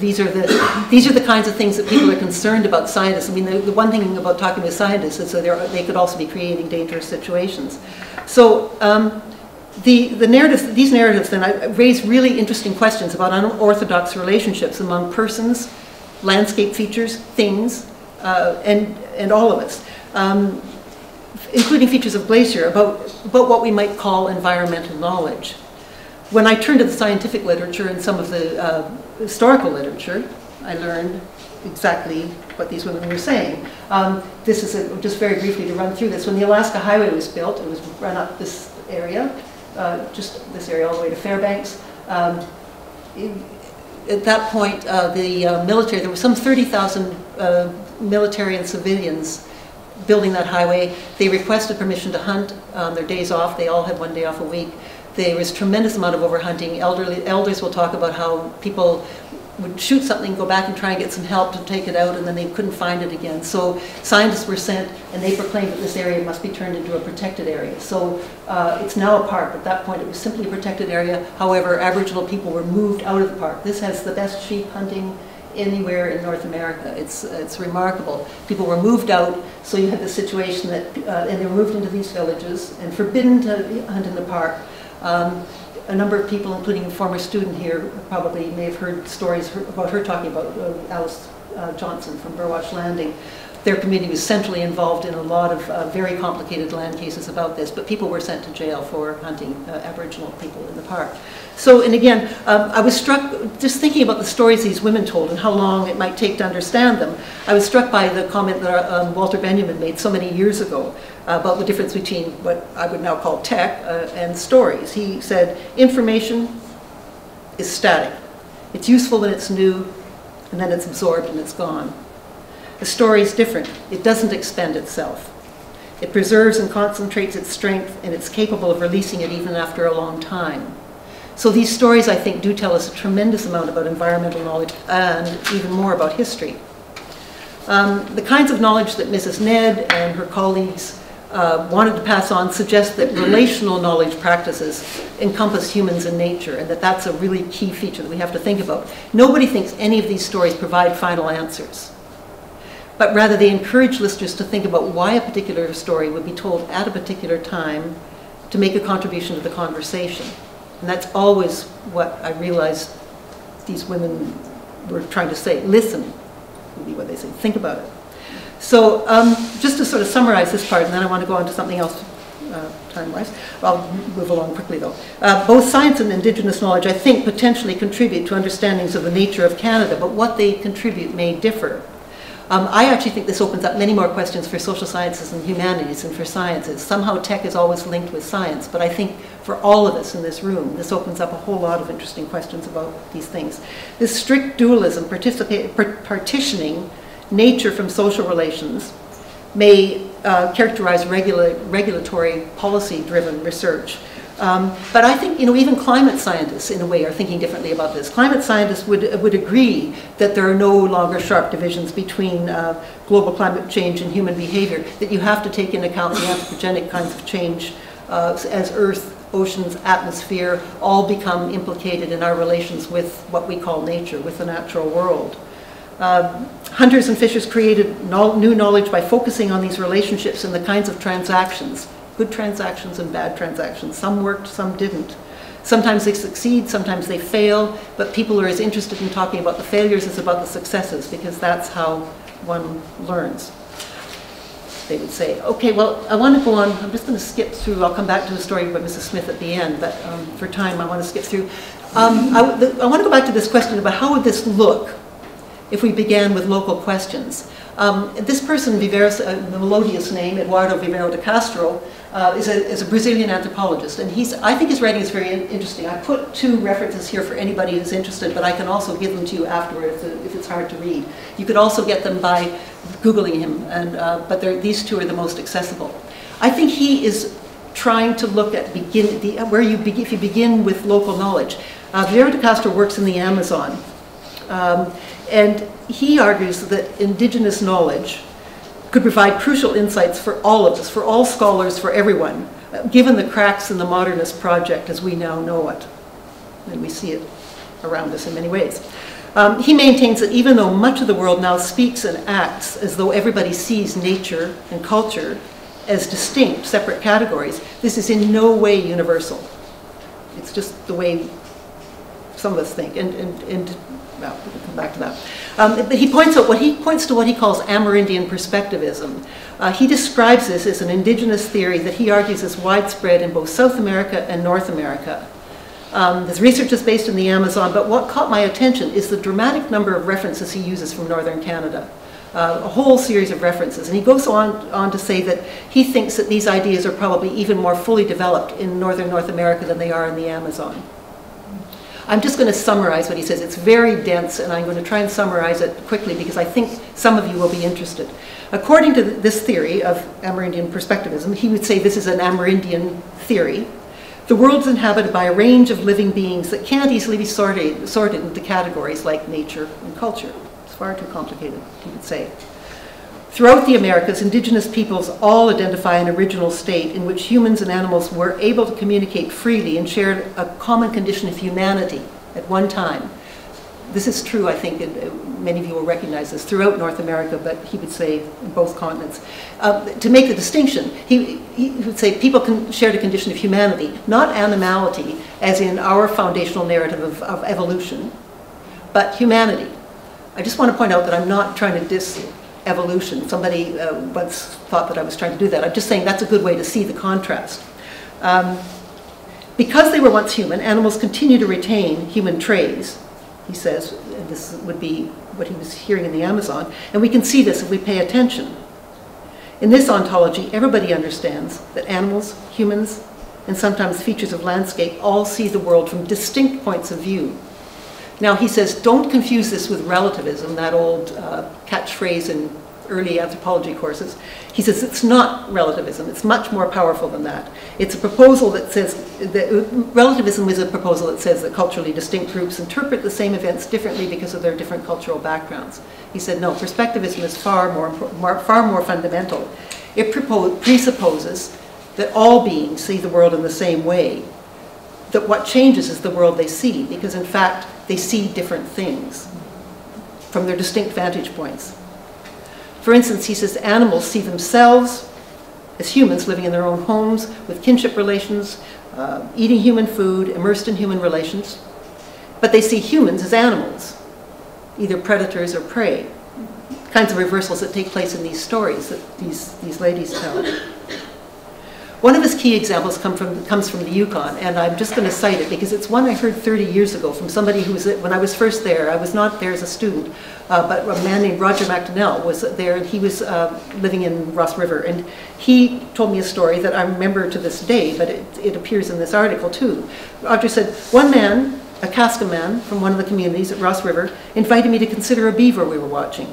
These are the kinds of things that people are concerned about scientists. I mean, the one thing about talking to scientists is that they could also be creating dangerous situations. So. These narratives then raise really interesting questions about unorthodox relationships among persons, landscape features, things, and all of us, including features of glacier, about what we might call environmental knowledge. When I turned to the scientific literature and some of the historical literature, I learned exactly what these women were saying. This is just very briefly to run through this. When the Alaska Highway was built, it was run up this area. Just this area all the way to Fairbanks. At that point, the military, there were some 30,000 military and civilians building that highway. They requested permission to hunt on their days off. They all had 1 day off a week. There was a tremendous amount of overhunting. Elders will talk about how people would shoot something, go back and try and get some help to take it out, and then they couldn't find it again. So scientists were sent, and they proclaimed that this area must be turned into a protected area. So it's now a park. At that point, it was simply a protected area. However, Aboriginal people were moved out of the park. This has the best sheep hunting anywhere in North America. It's remarkable. People were moved out, so you had the situation that, and they were moved into these villages and forbidden to hunt in the park. A number of people, including a former student here, probably may have heard stories about her talking about Alice Johnson from Burwash Landing. Their community was centrally involved in a lot of very complicated land cases about this, but people were sent to jail for hunting Aboriginal people in the park. So, and again, I was struck, just thinking about the stories these women told and how long it might take to understand them, I was struck by the comment that Walter Benjamin made so many years ago about the difference between what I would now call tech and stories. He said, information is static. It's useful when it's new, and then it's absorbed and it's gone. A story is different. It doesn't expend itself. It preserves and concentrates its strength, and it's capable of releasing it even after a long time. So these stories, I think, do tell us a tremendous amount about environmental knowledge and even more about history. The kinds of knowledge that Mrs. Ned and her colleagues wanted to pass on suggest that relational knowledge practices encompass humans and nature, and that that's a really key feature that we have to think about. Nobody thinks any of these stories provide final answers, but rather they encourage listeners to think about why a particular story would be told at a particular time to make a contribution to the conversation. And that's always what I realized these women were trying to say. Listen would be what they say. Think about it. So just to sort of summarize this part, and then I want to go on to something else time-wise. I'll move along quickly, though. Both science and Indigenous knowledge, I think, potentially contribute to understandings of the nature of Canada, but what they contribute may differ. I actually think this opens up many more questions for social sciences and humanities than for sciences. Somehow tech is always linked with science, but I think for all of us in this room, this opens up a whole lot of interesting questions about these things. This strict dualism, partitioning nature from social relations, may characterize regulatory policy-driven research. But I think, even climate scientists, in a way, are thinking differently about this. Climate scientists would agree that there are no longer sharp divisions between global climate change and human behavior, that you have to take into account the anthropogenic kinds of change as Earth, oceans, atmosphere, all become implicated in our relations with what we call nature, with the natural world. Hunters and fishers created new knowledge by focusing on these relationships and the kinds of transactions, good transactions and bad transactions. Some worked, some didn't. Sometimes they succeed, sometimes they fail, but people are as interested in talking about the failures as about the successes, because that's how one learns. They would say, okay, well, I want to go on, I'm just going to skip through, I'll come back to a story about Mrs. Smith at the end, but for time I want to skip through. I want to go back to this question about how would this look if we began with local questions. This person, the melodious name, Eduardo Vivero de Castro, is a Brazilian anthropologist, and I think his writing is very interesting. I put two references here for anybody who's interested, but I can also give them to you afterwards if it's hard to read. You could also get them by Googling him, but these two are the most accessible. I think he is trying to look at if you begin with local knowledge. Vivero de Castro works in the Amazon. And he argues that Indigenous knowledge could provide crucial insights for all of us, for all scholars, for everyone, given the cracks in the modernist project as we now know it. And we see it around us in many ways. He maintains that even though much of the world now speaks and acts as though everybody sees nature and culture as distinct, separate categories, this is in no way universal. It's just the way some of us think. Well, we can come back to that. But he points to what he calls Amerindian perspectivism. He describes this as an indigenous theory that he argues is widespread in both South America and North America. His research is based in the Amazon, but what caught my attention is the dramatic number of references he uses from northern Canada. A whole series of references. And he goes on to say that he thinks that these ideas are probably even more fully developed in northern North America than they are in the Amazon. I'm just going to summarize what he says. It's very dense, and I'm going to try and summarize it quickly because I think some of you will be interested. According to this theory of Amerindian perspectivism, he would say this is an Amerindian theory. The world is inhabited by a range of living beings that can't easily be sorted into categories like nature and culture. It's far too complicated, he would say. Throughout the Americas, indigenous peoples all identify an original state in which humans and animals were able to communicate freely and shared a common condition of humanity at one time. This is true, I think, and many of you will recognize this, throughout North America, but he would say in both continents. To make the distinction, he would say people shared a condition of humanity, not animality, as in our foundational narrative of evolution, but humanity. I just want to point out that I'm not trying to diss evolution. Somebody once thought that I was trying to do that. I'm just saying that's a good way to see the contrast. Because they were once human, animals continue to retain human traits, he says, and this would be what he was hearing in the Amazon, and we can see this if we pay attention. In this ontology, everybody understands that animals, humans, and sometimes features of landscape all see the world from distinct points of view. Now, he says, don't confuse this with relativism, that old catchphrase in early anthropology courses. He says it's not relativism. It's much more powerful than that. It's a proposal that says that relativism is a proposal that says that culturally distinct groups interpret the same events differently because of their different cultural backgrounds. He said, no, perspectivism is far more fundamental. It presupposes that all beings see the world in the same way, that what changes is the world they see, because in fact, they see different things from their distinct vantage points. For instance, he says animals see themselves as humans living in their own homes with kinship relations, eating human food, immersed in human relations, but they see humans as animals, either predators or prey. Kinds of reversals that take place in these stories that these ladies tell. One of his key examples comes from the Yukon, and I'm just going to cite it because it's one I heard 30 years ago from somebody who was, when I was first there, I was not there as a student, but a man named Roger McDonnell was there, and he was living in Ross River, and he told me a story that I remember to this day, but it appears in this article too. Roger said, one man, a Casca man from one of the communities at Ross River, invited me to consider a beaver we were watching.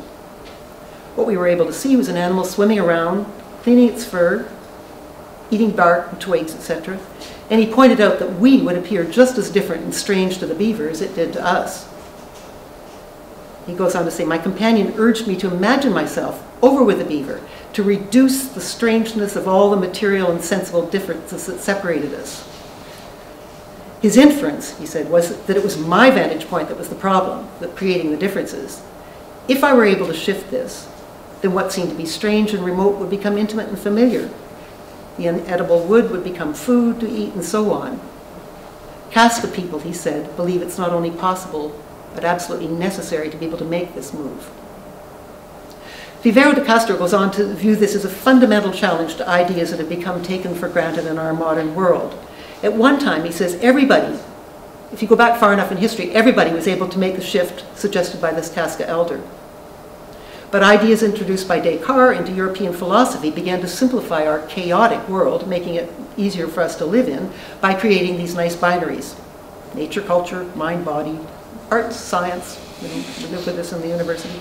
What we were able to see was an animal swimming around, cleaning its fur, eating bark and twigs, etc. And he pointed out that we would appear just as different and strange to the beaver as it did to us. He goes on to say, my companion urged me to imagine myself over with the beaver, to reduce the strangeness of all the material and sensible differences that separated us. His inference, he said, was that it was my vantage point that was the problem, that creating the differences. If I were able to shift this, then what seemed to be strange and remote would become intimate and familiar. The inedible wood would become food to eat, and so on. Casca people, he said, believe it's not only possible, but absolutely necessary to be able to make this move. Vivero de Castro goes on to view this as a fundamental challenge to ideas that have become taken for granted in our modern world. At one time, he says, everybody, if you go back far enough in history, everybody was able to make the shift suggested by this Casca elder. But ideas introduced by Descartes into European philosophy began to simplify our chaotic world, making it easier for us to live in by creating these nice binaries. Nature, culture, mind, body, arts, science. We live with this in the university.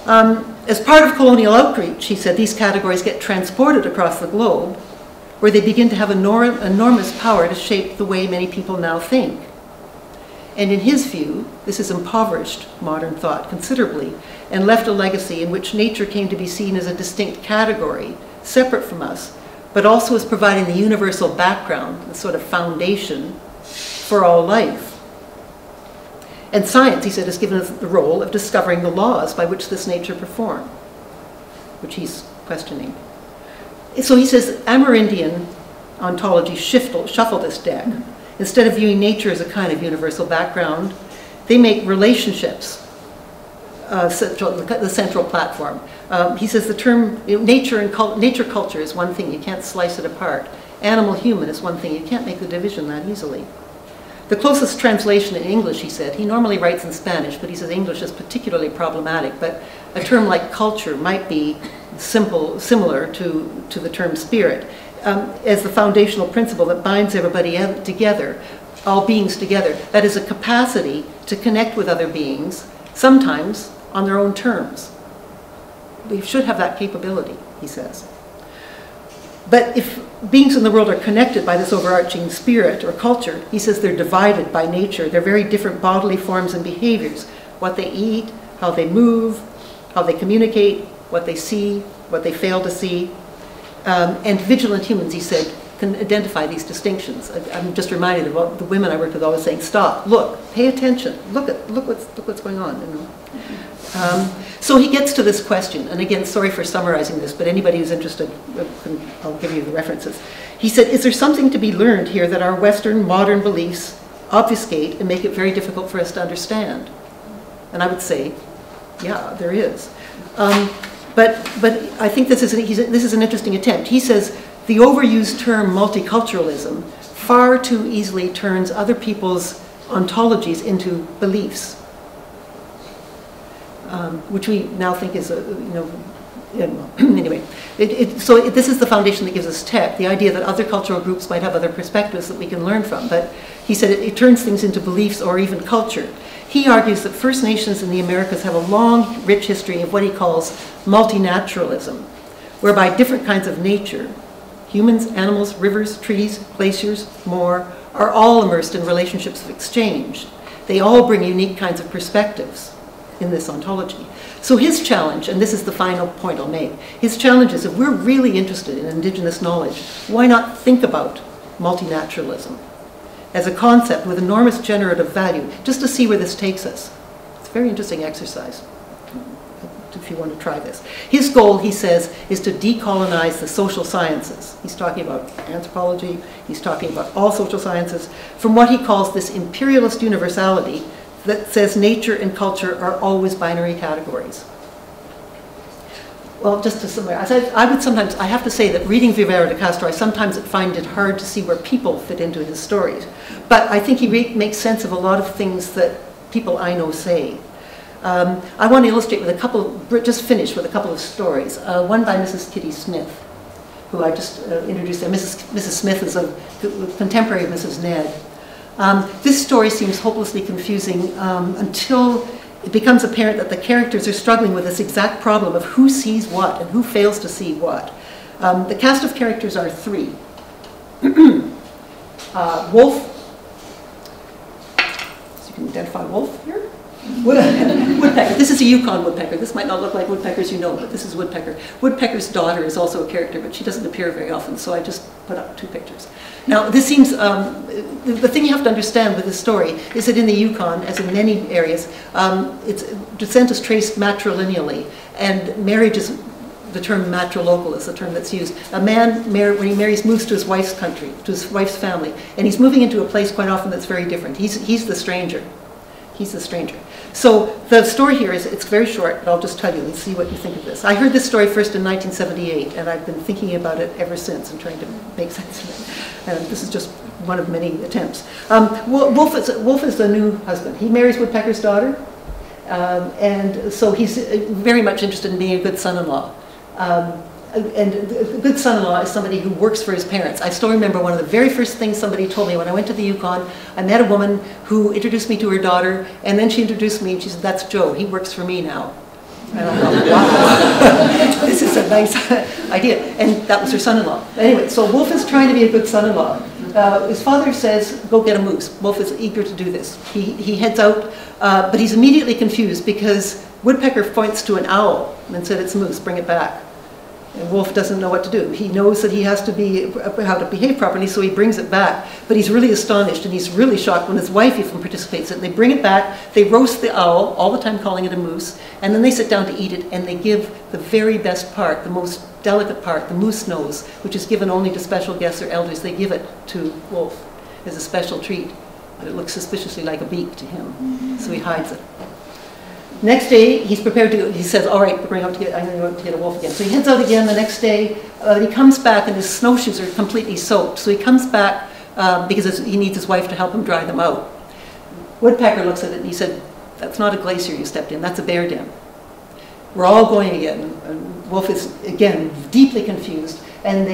As part of colonial outreach, he said, these categories get transported across the globe where they begin to have enormous power to shape the way many people now think. And in his view, this has impoverished modern thought considerably and left a legacy in which nature came to be seen as a distinct category, separate from us, but also as providing the universal background, the sort of foundation for all life. And science, he said, has given us the role of discovering the laws by which this nature performs, which he's questioning. So he says Amerindian ontology shuffle this deck. Instead of viewing nature as a kind of universal background, they make relationships the central platform. He says the term nature culture is one thing, you can't slice it apart. Animal human is one thing, you can't make the division that easily. The closest translation in English, he said, he normally writes in Spanish, but he says English is particularly problematic, but a term like culture might be similar to the term spirit. As the foundational principle that binds everybody together, all beings together. That is a capacity to connect with other beings, sometimes on their own terms. We should have that capability, he says. But if beings in the world are connected by this overarching spirit or culture, he says they're divided by nature. They're very different bodily forms and behaviors. What they eat, how they move, how they communicate, what they see, what they fail to see. And vigilant humans, he said, can identify these distinctions. I'm just reminded of what the women I worked with always saying, stop, look, pay attention, look what's going on. You know? So he gets to this question, and again, sorry for summarizing this, but anybody who's interested, I'll give you the references. He said, is there something to be learned here that our Western modern beliefs obfuscate and make it very difficult for us to understand? And I would say, yeah, there is. But I think this is an interesting attempt. He says, the overused term multiculturalism far too easily turns other people's ontologies into beliefs. Which we now think is, anyway. So this is the foundation that gives us tech, the idea that other cultural groups might have other perspectives that we can learn from. But he said it turns things into beliefs or even culture. He argues that First Nations in the Americas have a long, rich history of what he calls multinaturalism, whereby different kinds of nature, humans, animals, rivers, trees, glaciers, more, are all immersed in relationships of exchange. They all bring unique kinds of perspectives in this ontology. So his challenge, and this is the final point I'll make, his challenge is if we're really interested in Indigenous knowledge, why not think about multinaturalism as a concept with enormous generative value, just to see where this takes us. It's a very interesting exercise, if you want to try this. His goal, he says, is to decolonize the social sciences. He's talking about anthropology, he's talking about all social sciences, from what he calls this imperialist universality that says nature and culture are always binary categories. Well, just to summarize, I have to say that reading Vivera de Castro, I sometimes find it hard to see where people fit into his stories. But I think he makes sense of a lot of things that people I know say. I want to illustrate with a couple, just finish with a couple of stories. One by Mrs. Kitty Smith, who I just introduced there. Mrs. Smith is a contemporary of Mrs. Ned. This story seems hopelessly confusing until it becomes apparent that the characters are struggling with this exact problem of who sees what and who fails to see what. The cast of characters are three. Wolf, so you can identify Wolf here. Woodpecker. This is a Yukon woodpecker. This might not look like woodpeckers you know, but this is Woodpecker. Woodpecker's daughter is also a character, but she doesn't appear very often, so I just put up two pictures. Now, this seems, the thing you have to understand with this story is that in the Yukon, as in many areas, descent is traced matrilineally, and marriage is, the term matrilocal is the term that's used. A man, when he marries, moves to his wife's country, to his wife's family, and he's moving into a place quite often that's very different. He's the stranger. He's the stranger. So the story here is, it's very short, but I'll just tell you and see what you think of this. I heard this story first in 1978, and I've been thinking about it ever since and trying to make sense of it. And this is just one of many attempts. Wolf is the new husband. He marries Woodpecker's daughter, and so he's very much interested in being a good son-in-law. And a good son-in-law is somebody who works for his parents. I still remember one of the very first things somebody told me when I went to the Yukon. I met a woman who introduced me to her daughter, and then she introduced me, and she said, "That's Joe, he works for me now." And I thought, wow, this is a nice idea. And that was her son-in-law. Anyway, so Wolf is trying to be a good son-in-law. His father says, "Go get a moose." Wolf is eager to do this. He heads out, but he's immediately confused because Woodpecker points to an owl and said, "It's a moose, bring it back." And Wolf doesn't know what to do. He knows that he has to how to behave properly, so he brings it back. But he's really astonished, and he's really shocked when his wife even participates in it. They bring it back, they roast the owl, all the time calling it a moose, and then they sit down to eat it, and they give the very best part, the most delicate part, the moose nose, which is given only to special guests or elders. They give it to Wolf as a special treat. But it looks suspiciously like a beak to him, so he hides it. Next day, he's prepared to, he says, "All right, I'm going to get a wolf again." So he heads out again the next day. He comes back, and his snowshoes are completely soaked. So he comes back because he needs his wife to help him dry them out. Woodpecker looks at it, and he said, "That's not a glacier you stepped in, that's a bear den." We're all going again. And Wolf is, again, deeply confused. And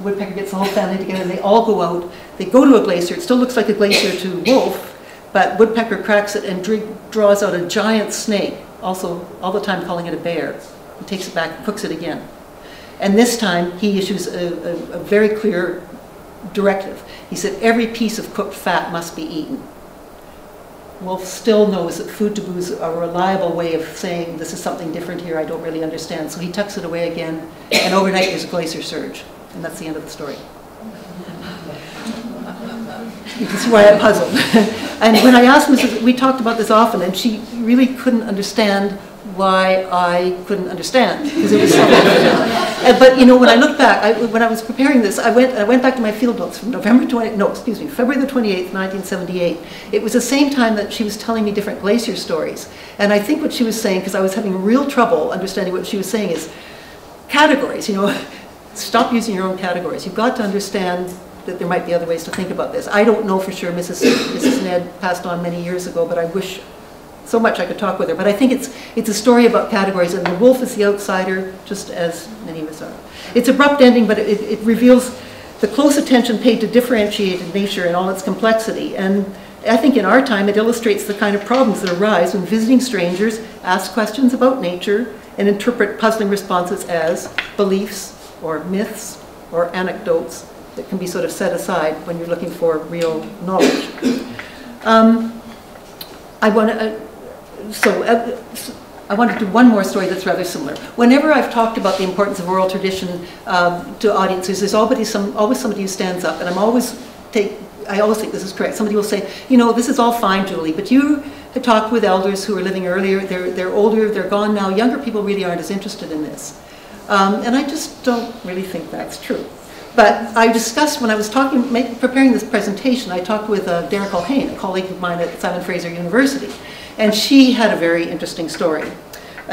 woodpecker gets the whole family together, and they all go out. They go to a glacier. It still looks like a glacier to Wolf, but woodpecker cracks it and draws out a giant snake, also all the time calling it a bear. He takes it back, cooks it again. And this time he issues a very clear directive. He said every piece of cooked fat must be eaten. Wolf still knows that food taboo is a reliable way of saying this is something different here, I don't really understand. So he tucks it away again, and overnight there's a glacier surge. And that's the end of the story. You can see why I'm puzzled. And when I asked Mrs., we talked about this often, and she really couldn't understand why I couldn't understand, because it was so but you know, when I look back, when I was preparing this, I went back to my field notes from February the 28th, 1978. It was the same time that she was telling me different glacier stories. And I think what she was saying, because I was having real trouble understanding what she was saying, is categories, you know, stop using your own categories. You've got to understand that there might be other ways to think about this. I don't know for sure. Mrs. Ned passed on many years ago, but I wish so much I could talk with her. But I think it's a story about categories, and the wolf is the outsider, just as many of us are. It's abrupt ending, but it reveals the close attention paid to differentiated nature in all its complexity. And I think in our time it illustrates the kind of problems that arise when visiting strangers ask questions about nature and interpret puzzling responses as beliefs or myths or anecdotes that can be sort of set aside when you're looking for real knowledge. I want to do one more story that's rather similar. Whenever I've talked about the importance of oral tradition to audiences, there's always somebody who stands up, and I always think this is correct. Somebody will say, you know, this is all fine, Julie, but you had talked with elders who were living earlier. They're older, they're gone now. Younger people really aren't as interested in this. And I just don't really think that's true. But I discussed, when I was preparing this presentation, I talked with Derek O'Hain, a colleague of mine at Simon Fraser University. And she had a very interesting story.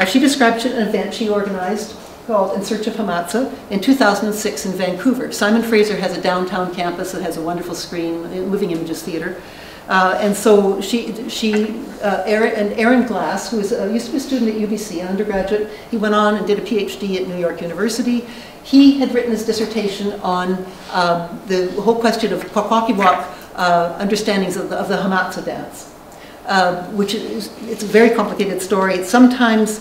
She described an event she organized called In Search of Hamatsa in 2006 in Vancouver. Simon Fraser has a downtown campus that has a wonderful screen, moving images theater. And so Aaron Glass, who used to be a student at UBC, an undergraduate, he went on and did a PhD at New York University. He had written his dissertation on the whole question of Kwakwaka'wakw understandings of the Hamatsa dance. It's a very complicated story. It's sometimes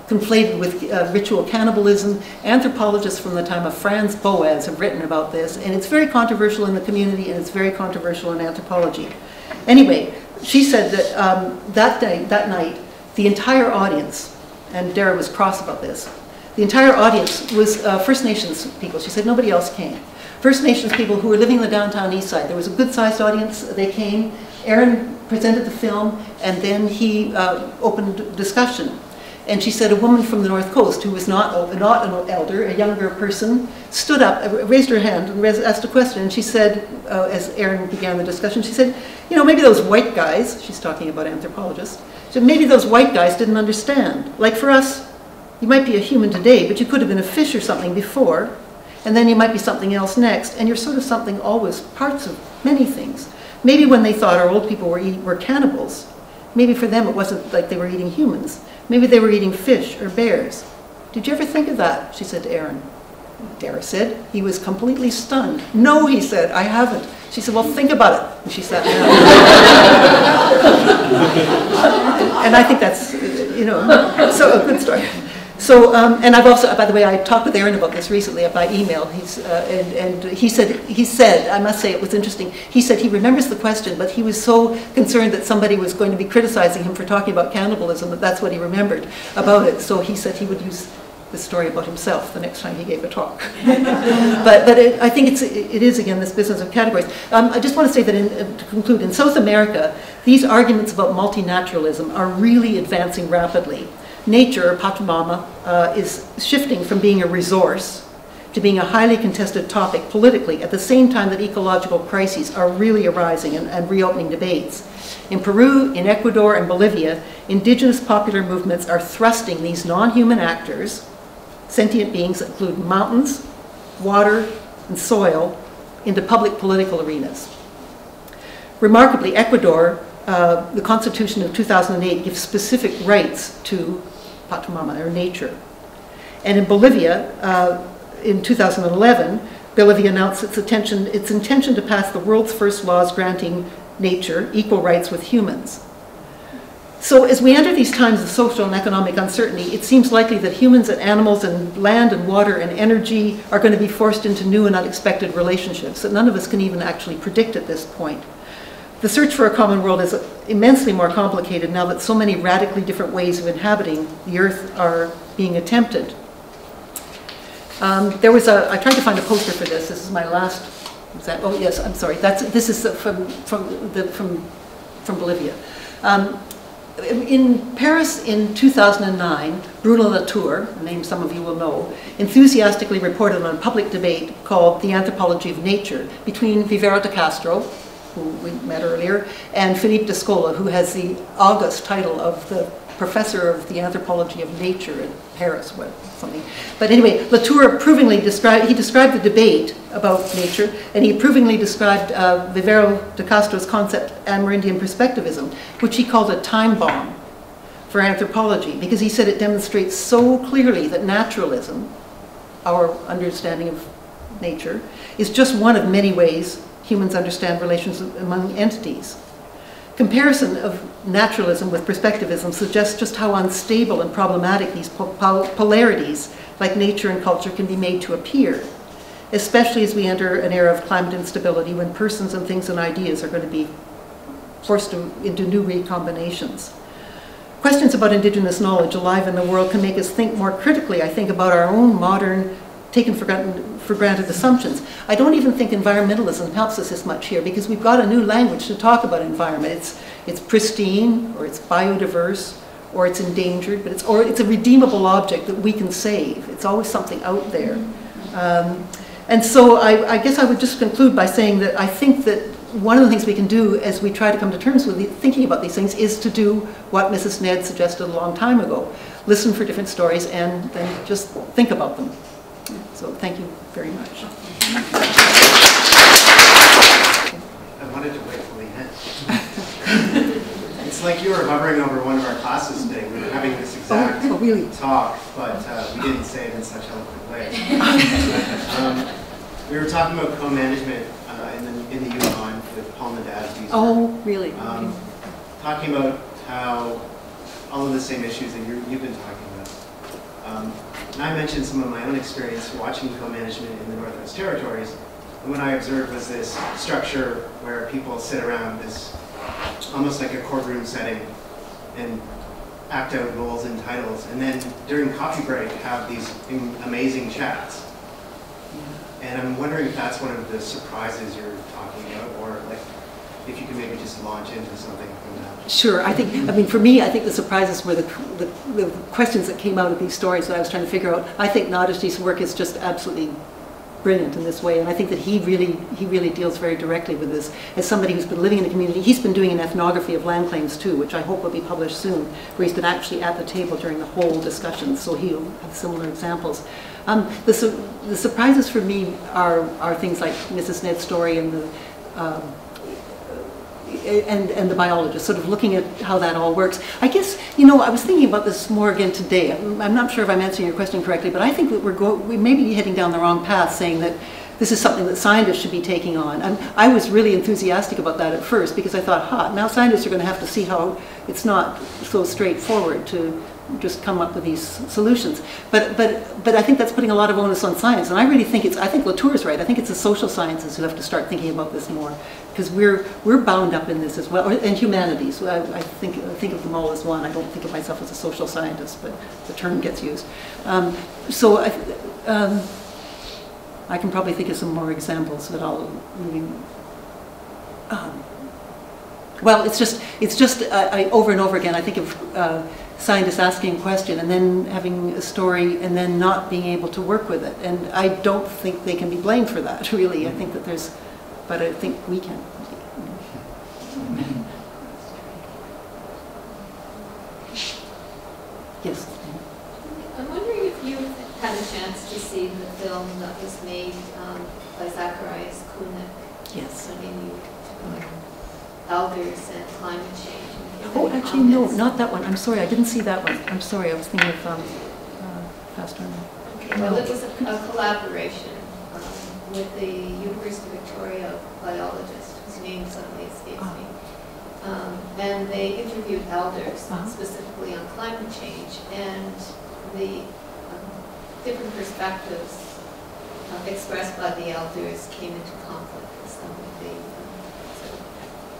conflated with ritual cannibalism. Anthropologists from the time of Franz Boas have written about this, and it's very controversial in the community, and it's very controversial in anthropology. Anyway, she said that that night, the entire audience, and Dara was cross about this, the entire audience was First Nations people. She said nobody else came. First Nations people who were living in the downtown east side. There was a good-sized audience. They came. Aaron presented the film, and then he opened discussion. And she said a woman from the North Coast, who was not an elder, a younger person, stood up, raised her hand, and asked a question. And she said, as Aaron began the discussion, she said, you know, maybe those white guys, she's talking about anthropologists, she said, maybe those white guys didn't understand. Like for us, you might be a human today, but you could have been a fish or something before, and then you might be something else next, and you're sort of something always, parts of many things. Maybe when they thought our old people were cannibals, maybe for them it wasn't like they were eating humans. Maybe they were eating fish or bears. Did you ever think of that? She said to Aaron. Dara said. He was completely stunned. No, he said, I haven't. She said, well, think about it. And she sat down. And I think that's, you know, so a good story. So, and I've also, by the way, I talked with Aaron about this recently by email. And he said, I must say it was interesting, he said he remembers the question, but he was so concerned that somebody was going to be criticizing him for talking about cannibalism that that's what he remembered about it. So he said he would use the story about himself the next time he gave a talk. but I think it is, again, this business of categories. I just want to say that to conclude, in South America, these arguments about multinaturalism are really advancing rapidly. Nature, Pachamama, is shifting from being a resource to being a highly contested topic politically at the same time that ecological crises are really arising and reopening debates. In Peru, in Ecuador, and Bolivia, indigenous popular movements are thrusting these non-human actors, sentient beings that include mountains, water, and soil, into public political arenas. Remarkably, Ecuador, the Constitution of 2008 gives specific rights to Pachamama, or nature. And in Bolivia, in 2011, Bolivia announced its intention to pass the world's first laws granting nature equal rights with humans. So as we enter these times of social and economic uncertainty, it seems likely that humans and animals and land and water and energy are going to be forced into new and unexpected relationships that none of us can even actually predict at this point. The search for a common world is immensely more complicated now that so many radically different ways of inhabiting the Earth are being attempted. I tried to find a poster for this. This is my last example. Oh yes, I'm sorry. This is from Bolivia. In Paris in 2009, Bruno Latour, a name some of you will know, enthusiastically reported on a public debate called The Anthropology of Nature between Vivero de Castro, who we met earlier, and Philippe Descola, who has the august title of the professor of the anthropology of nature in Paris, something. But anyway, Latour approvingly described the debate about nature, and he approvingly described Vivero de Castro's concept Amerindian perspectivism, which he called a time bomb for anthropology, because he said it demonstrates so clearly that naturalism, our understanding of nature, is just one of many ways humans understand relations among entities. Comparison of naturalism with perspectivism suggests just how unstable and problematic these polarities, like nature and culture, can be made to appear, especially as we enter an era of climate instability when persons and things and ideas are going to be forced into new recombinations. Questions about Indigenous knowledge alive in the world can make us think more critically, I think, about our own modern, taken for granted assumptions. I don't even think environmentalism helps us as much here because we've got a new language to talk about environment. It's pristine, or it's biodiverse, or it's endangered, but it's a redeemable object that we can save. It's always something out there. And so I guess I would just conclude by saying that I think that one of the things we can do as we try to come to terms with thinking about these things is to do what Mrs. Ned suggested a long time ago. Listen for different stories and then just think about them. So thank you very much. I wanted to wait till the end. It's like you were hovering over one of our classes today. We were having this exact talk, but we didn't say it in such eloquent way. We were talking about co-management in the Yukon with Paul and Dad's Museum. Oh, really? Talking about how all of the same issues that you've been talking about. And I mentioned some of my own experience watching co-management in the Northwest Territories. And what I observed was this structure where people sit around this, almost like a courtroom setting, and act out roles and titles. And then during coffee break, have these amazing chats. And I'm wondering if that's one of the surprises you're talking about, or like if you could maybe just launch into something from that. Sure. I mean, for me, I think the surprises were the questions that came out of these stories that I was trying to figure out. I think Nadish's work is just absolutely brilliant in this way, and I think that he really deals very directly with this. As somebody who's been living in the community, he's been doing an ethnography of land claims too, which I hope will be published soon, where he's been actually at the table during the whole discussion, so he'll have similar examples. The surprises for me are things like Mrs. Ned's story and the biologist, sort of looking at how that all works. I guess, you know, I was thinking about this more again today. I'm not sure if I'm answering your question correctly, but I think that we may be heading down the wrong path, saying that this is something that scientists should be taking on. And I was really enthusiastic about that at first because I thought, now scientists are going to have to see how it's not so straightforward to just come up with these solutions. But I think that's putting a lot of onus on science. And I really think I think Latour's right. I think it's the social sciences who have to start thinking about this more, because we're bound up in this as well, and humanities. I think of them all as one. I don't think of myself as a social scientist, but the term gets used. So I can probably think of some more examples that I'll really. Well, it's just over and over again. I think of scientists asking a question and then having a story and then not being able to work with it. And I don't think they can be blamed for that, really. I think that but I think we can. Yes? I'm wondering if you had a chance to see the film that was made by Zacharias Kunik. Yes. I mean, elders and climate change. Oh, actually, no, not that one. I'm sorry, I didn't see that one. I'm sorry, I was thinking of Pastor. Okay, well, it was a collaboration with the University of Victoria biologist, whose name suddenly escapes me. And they interviewed elders specifically on climate change, and the different perspectives expressed by the elders came into conflict with some of the sort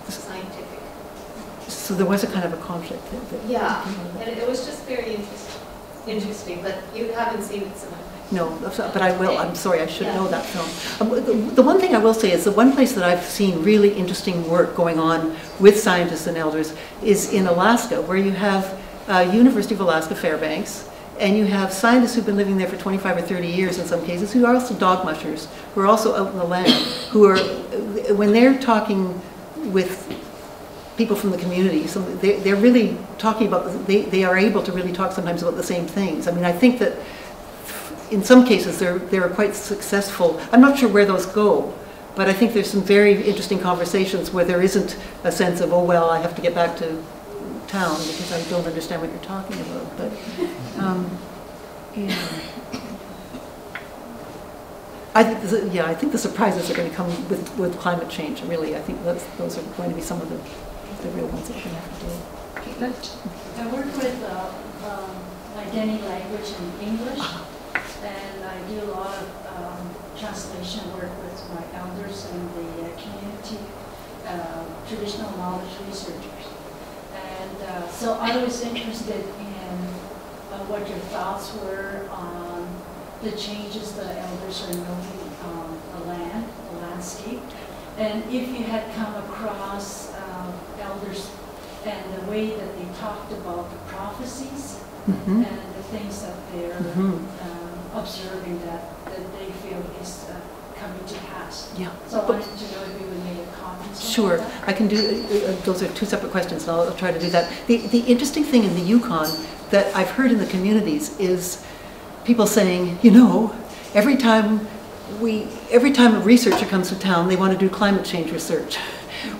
of scientific. So there was a kind of a conflict. Yeah, and it was just very interesting, but you haven't seen it, so no, but I will. I'm sorry, I should know that film. The one thing I will say is the one place that I've seen really interesting work going on with scientists and elders is in Alaska, where you have University of Alaska Fairbanks, and you have scientists who've been living there for 25 or 30 years in some cases, who are also dog mushers, who are also out in the land, who are, when they're talking with people from the community, so they're really talking about, they are able to really talk sometimes about the same things. I mean, I think that in some cases they're quite successful. I'm not sure where those go, but I think there's some very interesting conversations where there isn't a sense of, oh well, I have to get back to town because I don't understand what you're talking about. But yeah. I think the surprises are going to come with climate change. Really, I think those are going to be some of the real ones that we're going to have to do. I work with my Dene language in English, and I do a lot of translation work with my elders and the community traditional knowledge researchers. And so I was interested in what your thoughts were on the changes the elders are noting on the land, the landscape, and if you had come across elders and the way that they talked about the prophecies and the things that they're observing that they feel is coming to pass. Yeah. So I wanted to know if you would make a comment. Sure, I can do. Those are two separate questions, and I'll try to do that. The interesting thing in the Yukon that I've heard in the communities is people saying, you know, every time a researcher comes to town, they want to do climate change research.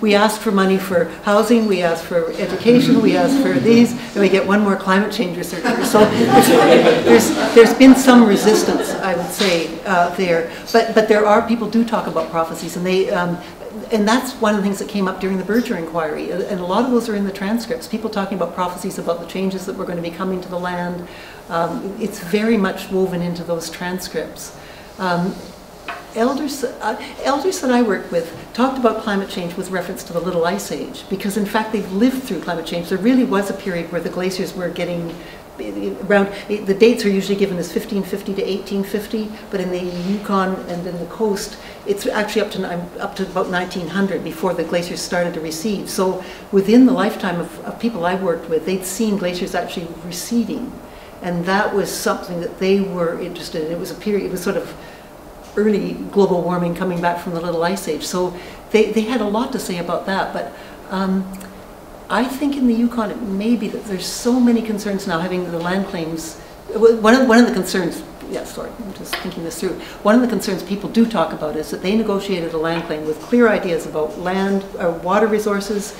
We ask for money for housing, we ask for education, we ask for these, and we get one more climate change researcher. So there's been some resistance, I would say, there. But there are, people do talk about prophecies, and they, and that's one of the things that came up during the Berger inquiry, and a lot of those are in the transcripts, people talking about prophecies about the changes that were going to be coming to the land. It's very much woven into those transcripts. Elders that I worked with talked about climate change with reference to the Little Ice Age, because in fact they've lived through climate change. There really was a period where the glaciers were getting around, the dates are usually given as 1550 to 1850, but in the Yukon and in the coast, it's actually up to about 1900 before the glaciers started to recede. So within the lifetime of people I worked with, they'd seen glaciers actually receding, and that was something that they were interested in. It was a period, it was sort of early global warming coming back from the Little Ice Age. So they had a lot to say about that. But I think in the Yukon it may be that there's so many concerns now having the land claims. One of the concerns, sorry, I'm just thinking this through. One of the concerns people do talk about is that they negotiated a land claim with clear ideas about land, water resources,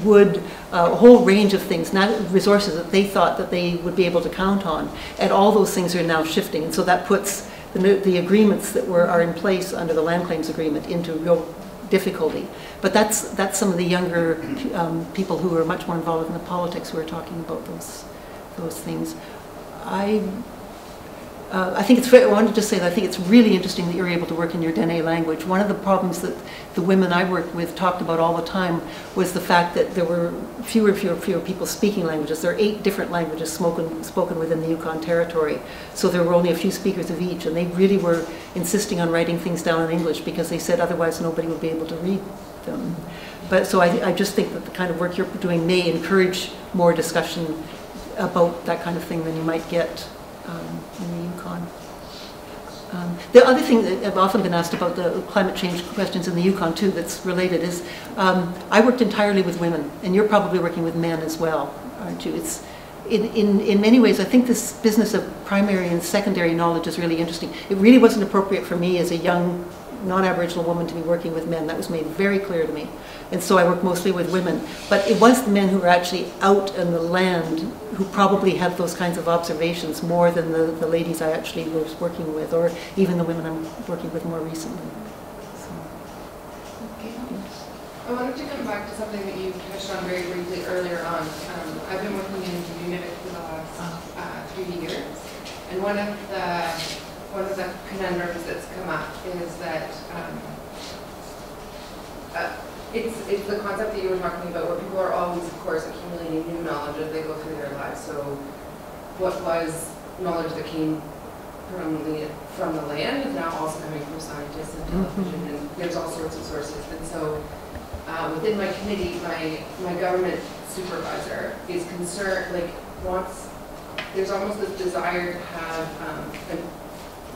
wood, a whole range of things, resources that they thought that they would be able to count on. And all those things are now shifting. And so that puts the agreements that are in place under the land claims agreement into real difficulty. But that's some of the younger people who are much more involved in the politics who are talking about those things. I think it's I wanted to say that I think it's really interesting that you're able to work in your Dene language. One of the problems that the women I worked with talked about all the time was the fact that there were fewer people speaking languages. There are 8 different languages spoken within the Yukon Territory, so there were only a few speakers of each, and they really were insisting on writing things down in English because they said otherwise nobody would be able to read them. But so I just think that the kind of work you're doing may encourage more discussion about that kind of thing than you might get in the Yukon. The other thing that I've often been asked about the climate change questions in the Yukon too that's related is I worked entirely with women, and you're probably working with men as well, aren't you? It's in many ways, I think this business of primary and secondary knowledge is really interesting. It really wasn't appropriate for me as a young non-Aboriginal woman to be working with men. That was made very clear to me. And so I work mostly with women. But it was the men who were actually out in the land who probably had those kinds of observations more than the ladies I actually was working with, or even the women I'm working with more recently. So. I wanted to come back to something that you touched on very briefly earlier on. I've been working in Nunavut for the last 3 years, and one of the conundrums that's come up is that it's the concept that you were talking about, where people are always, of course, accumulating new knowledge as they go through their lives. So, what was knowledge that came from the land is now also coming from scientists and television, and there's all sorts of sources. And so, within my committee, my government supervisor is concerned, there's almost this desire to have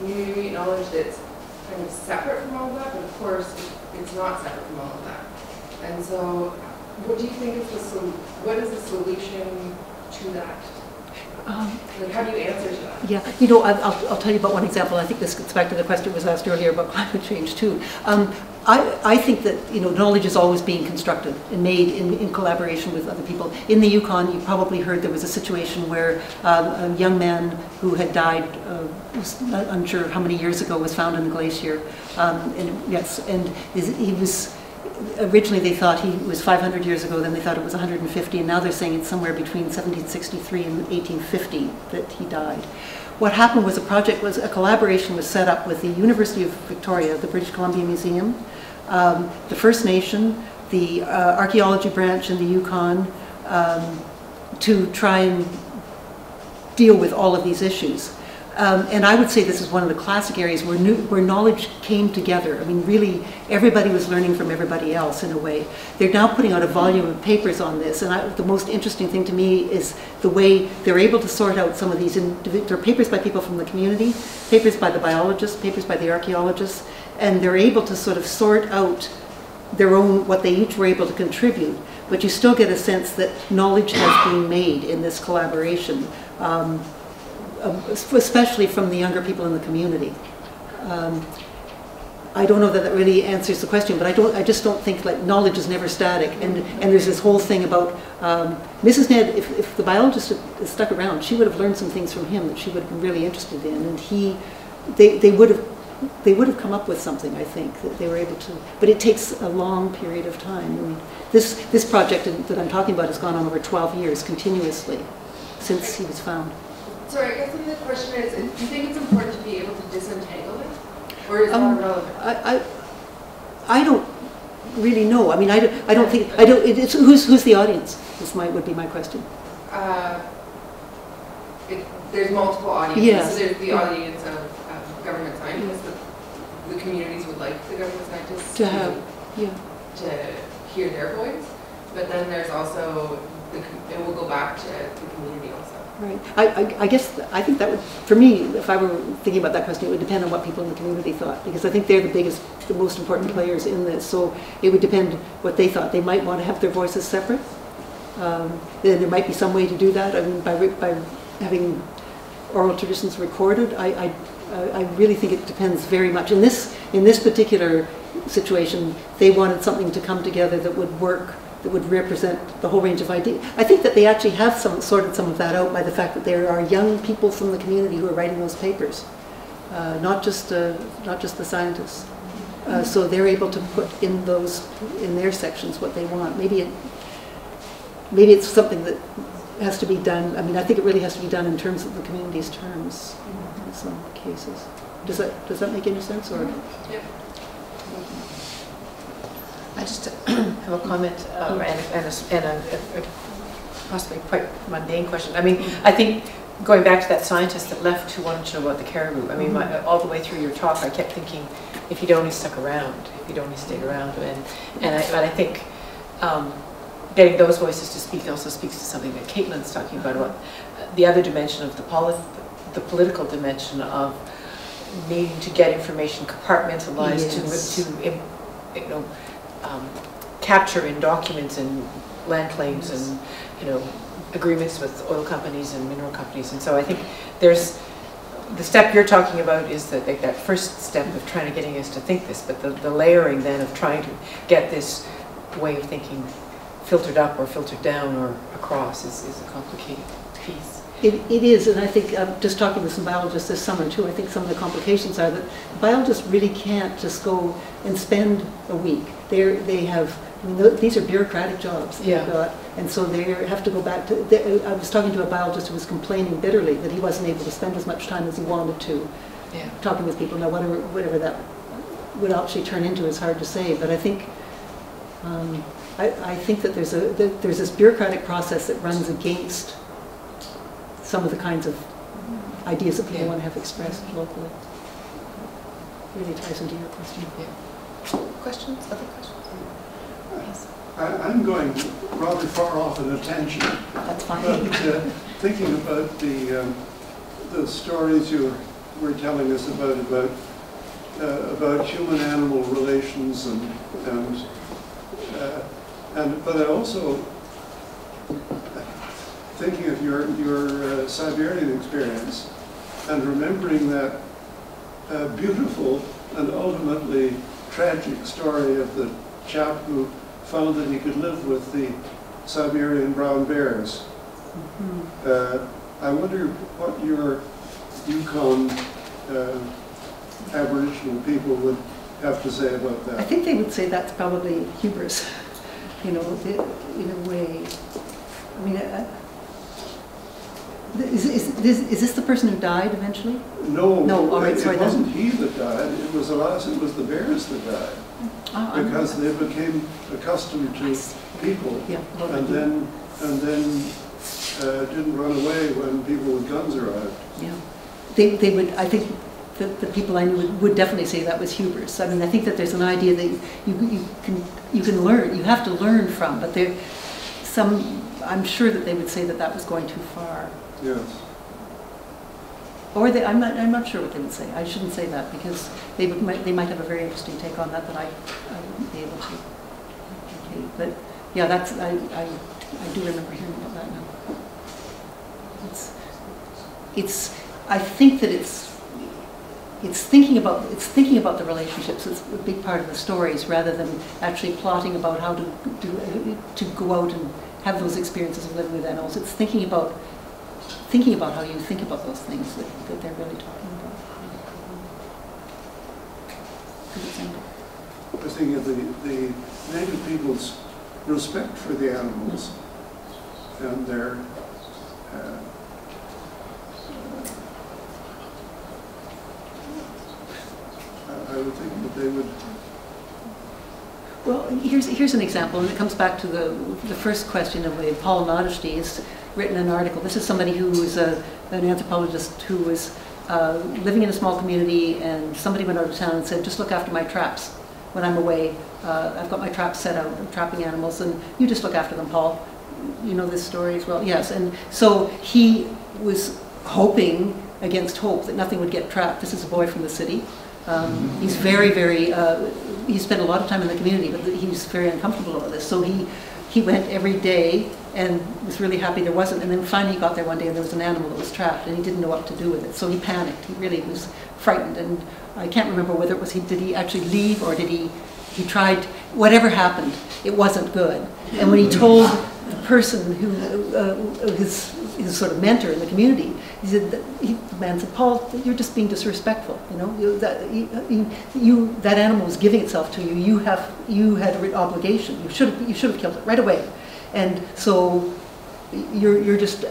new knowledge that's kind of separate from all of that, but of course it's not separate from all of that. And so, what do you think is what is the solution to that? How do you answer to that? Yeah, I'll tell you about one example. I think this gets back to the question that was asked earlier about climate change too. I think that knowledge is always being constructed and made in collaboration with other people. In the Yukon, you probably heard there was a situation where a young man who had died, unsure how many years ago, was found in the glacier. He was. Originally they thought he was 500 years ago, then they thought it was 150, and now they're saying it's somewhere between 1763 and 1850 that he died. What happened was a collaboration was set up with the University of Victoria, the British Columbia Museum, the First Nation, the archaeology branch in the Yukon, to try and deal with all of these issues. And I would say this is one of the classic areas where knowledge came together. I mean, really, everybody was learning from everybody else in a way. They're now putting out a volume of papers on this, and the most interesting thing to me is the way they're able to sort out some of these. There are papers by people from the community, papers by the biologists, papers by the archaeologists, and they're able to sort of sort out their own, what they each were able to contribute. But you still get a sense that knowledge has been made in this collaboration. Especially from the younger people in the community. I don't know that that really answers the question, but I just don't think knowledge is never static. And there's this whole thing about Mrs. Ned. If the biologist had stuck around, she would have learned some things from him that she would have been really interested in, and they would have come up with something. I think that they were able to, but it takes a long period of time. I mean, this project that I'm talking about has gone on over 12 years continuously since he was found. So I guess the question is, do you think it's important to be able to disentangle it? Or is it not relevant? I don't really know. I mean, I don't think, who's the audience? Would be my question. There's multiple audiences. Yes. So there's the audience of government scientists. The communities would like the government scientists to hear their voice. But then there's also, it will go back to the community also. Right. I think that would, for me, if I were thinking about that question, it would depend on what people in the community thought, because I think they're the most important players in this. So it would depend what they thought. They might want to have their voices separate. Then there might be some way to do that. I mean, by having oral traditions recorded. I really think it depends very much. In this particular situation, they wanted something to come together that would work, that would represent the whole range of ideas. I think that they actually have sorted some of that out by the fact that there are young people from the community who are writing those papers, not just the scientists. So they're able to put in their sections what they want. Maybe it's something that has to be done. I mean, I think it really has to be done in terms of the community's terms in some cases. Does that make any sense? Or? Yep. I just have a comment and a possibly quite mundane question. I mean, I think going back to that scientist that left who wanted to know about the caribou, I mean, all the way through your talk, I kept thinking, if he'd only stuck around, if he'd only stayed around. But I think getting those voices to speak also speaks to something that Caitlin's talking about the other dimension of the political dimension of needing to get information compartmentalized to capture in documents and land claims and agreements with oil companies and mineral companies. And so I think there's the step you're talking about is that first step of trying to getting us to think this, but the layering then of trying to get this way of thinking filtered up or filtered down or across is a complicated piece. It is, and I think, just talking with some biologists this summer too, I think some of the complications are that biologists really can't just go and spend a week. They have, these are bureaucratic jobs they've got, and so they have to go back to, I was talking to a biologist who was complaining bitterly that he wasn't able to spend as much time as he wanted to talking with people. Now whatever that would actually turn into is hard to say, but I think I think that there's this bureaucratic process that runs against some of the kinds of ideas that people want to have expressed locally. Really ties into your question. Questions? Other questions? Yes. I'm going rather far off in a tangent. That's fine. But thinking about the stories you were telling us about human-animal relations but I also thinking of your Siberian experience and remembering that beautiful and ultimately tragic story of the chap who found that he could live with the Siberian brown bears. I wonder what your Yukon Aboriginal people would have to say about that. I think they would say that's probably hubris, in a way. I mean, is this the person who died eventually? No, no. All right, it sorry, wasn't he that died. It was the bears that died, because they became accustomed to people, and then didn't run away when people with guns arrived. Yeah, they would. I think the people I knew would definitely say that was hubris. I mean, I think that there's an idea that you can learn. You have to learn from, but there some. I'm sure that they would say that was going too far. Yes. Or I'm not sure what they would say. I shouldn't say that because they might have a very interesting take on that I wouldn't be able to. Okay. But yeah, I do remember hearing about that now. I think that it's thinking about the relationships. It's a big part of the stories rather than actually plotting about how to go out and have those experiences of living with animals. It's thinking about how you think about those things that they're really talking about. Good example. I was thinking of the native people's respect for the animals and their I would think that they would. Well, here's an example, and it comes back to the first question of Paul Nodesty has written an article. This is somebody who was an anthropologist who was living in a small community, and somebody went out of town and said, just look after my traps when I'm away. I've got my traps set out, I'm trapping animals, and you just look after them, Paul. You know this story as well? Yes, and so he was hoping against hope that nothing would get trapped. This is a boy from the city. He's very, very, he spent a lot of time in the community, but he's very uncomfortable about this. So he went every day and was really happy there wasn't. And then finally he got there one day and there was an animal that was trapped and he didn't know what to do with it. So he panicked. He really was frightened. And I can't remember whether it was, did he actually leave or did he tried, whatever happened, it wasn't good. And when he told the person who, his sort of mentor in the community, the man said, Paul, you're just being disrespectful. You know, that animal was giving itself to you. You had an obligation. You should have killed it right away. And so you're just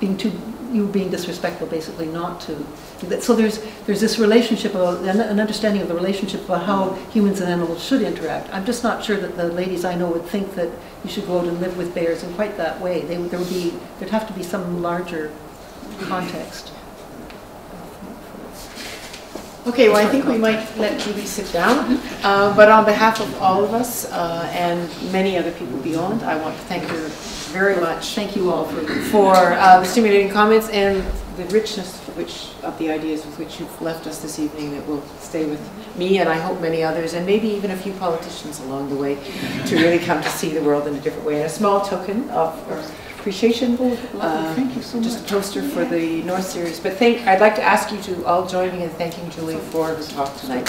being disrespectful, basically, not to do that. So there's this relationship, an understanding of the relationship of how humans and animals should interact. I'm just not sure that the ladies I know would think that you should go out and live with bears in quite that way. There'd have to be some larger context. Okay, well, I think we might let Judy sit down, but on behalf of all of us and many other people beyond, I want to thank her very much. Thank you all for the stimulating comments and the richness of the ideas with which you've left us this evening that will stay with me and I hope many others, and maybe even a few politicians along the way, to really come to see the world in a different way. And a small token of appreciation. Thank you so much. Just a poster for the North Series. But I'd like to ask you to all join me in thanking Julie for her talk tonight.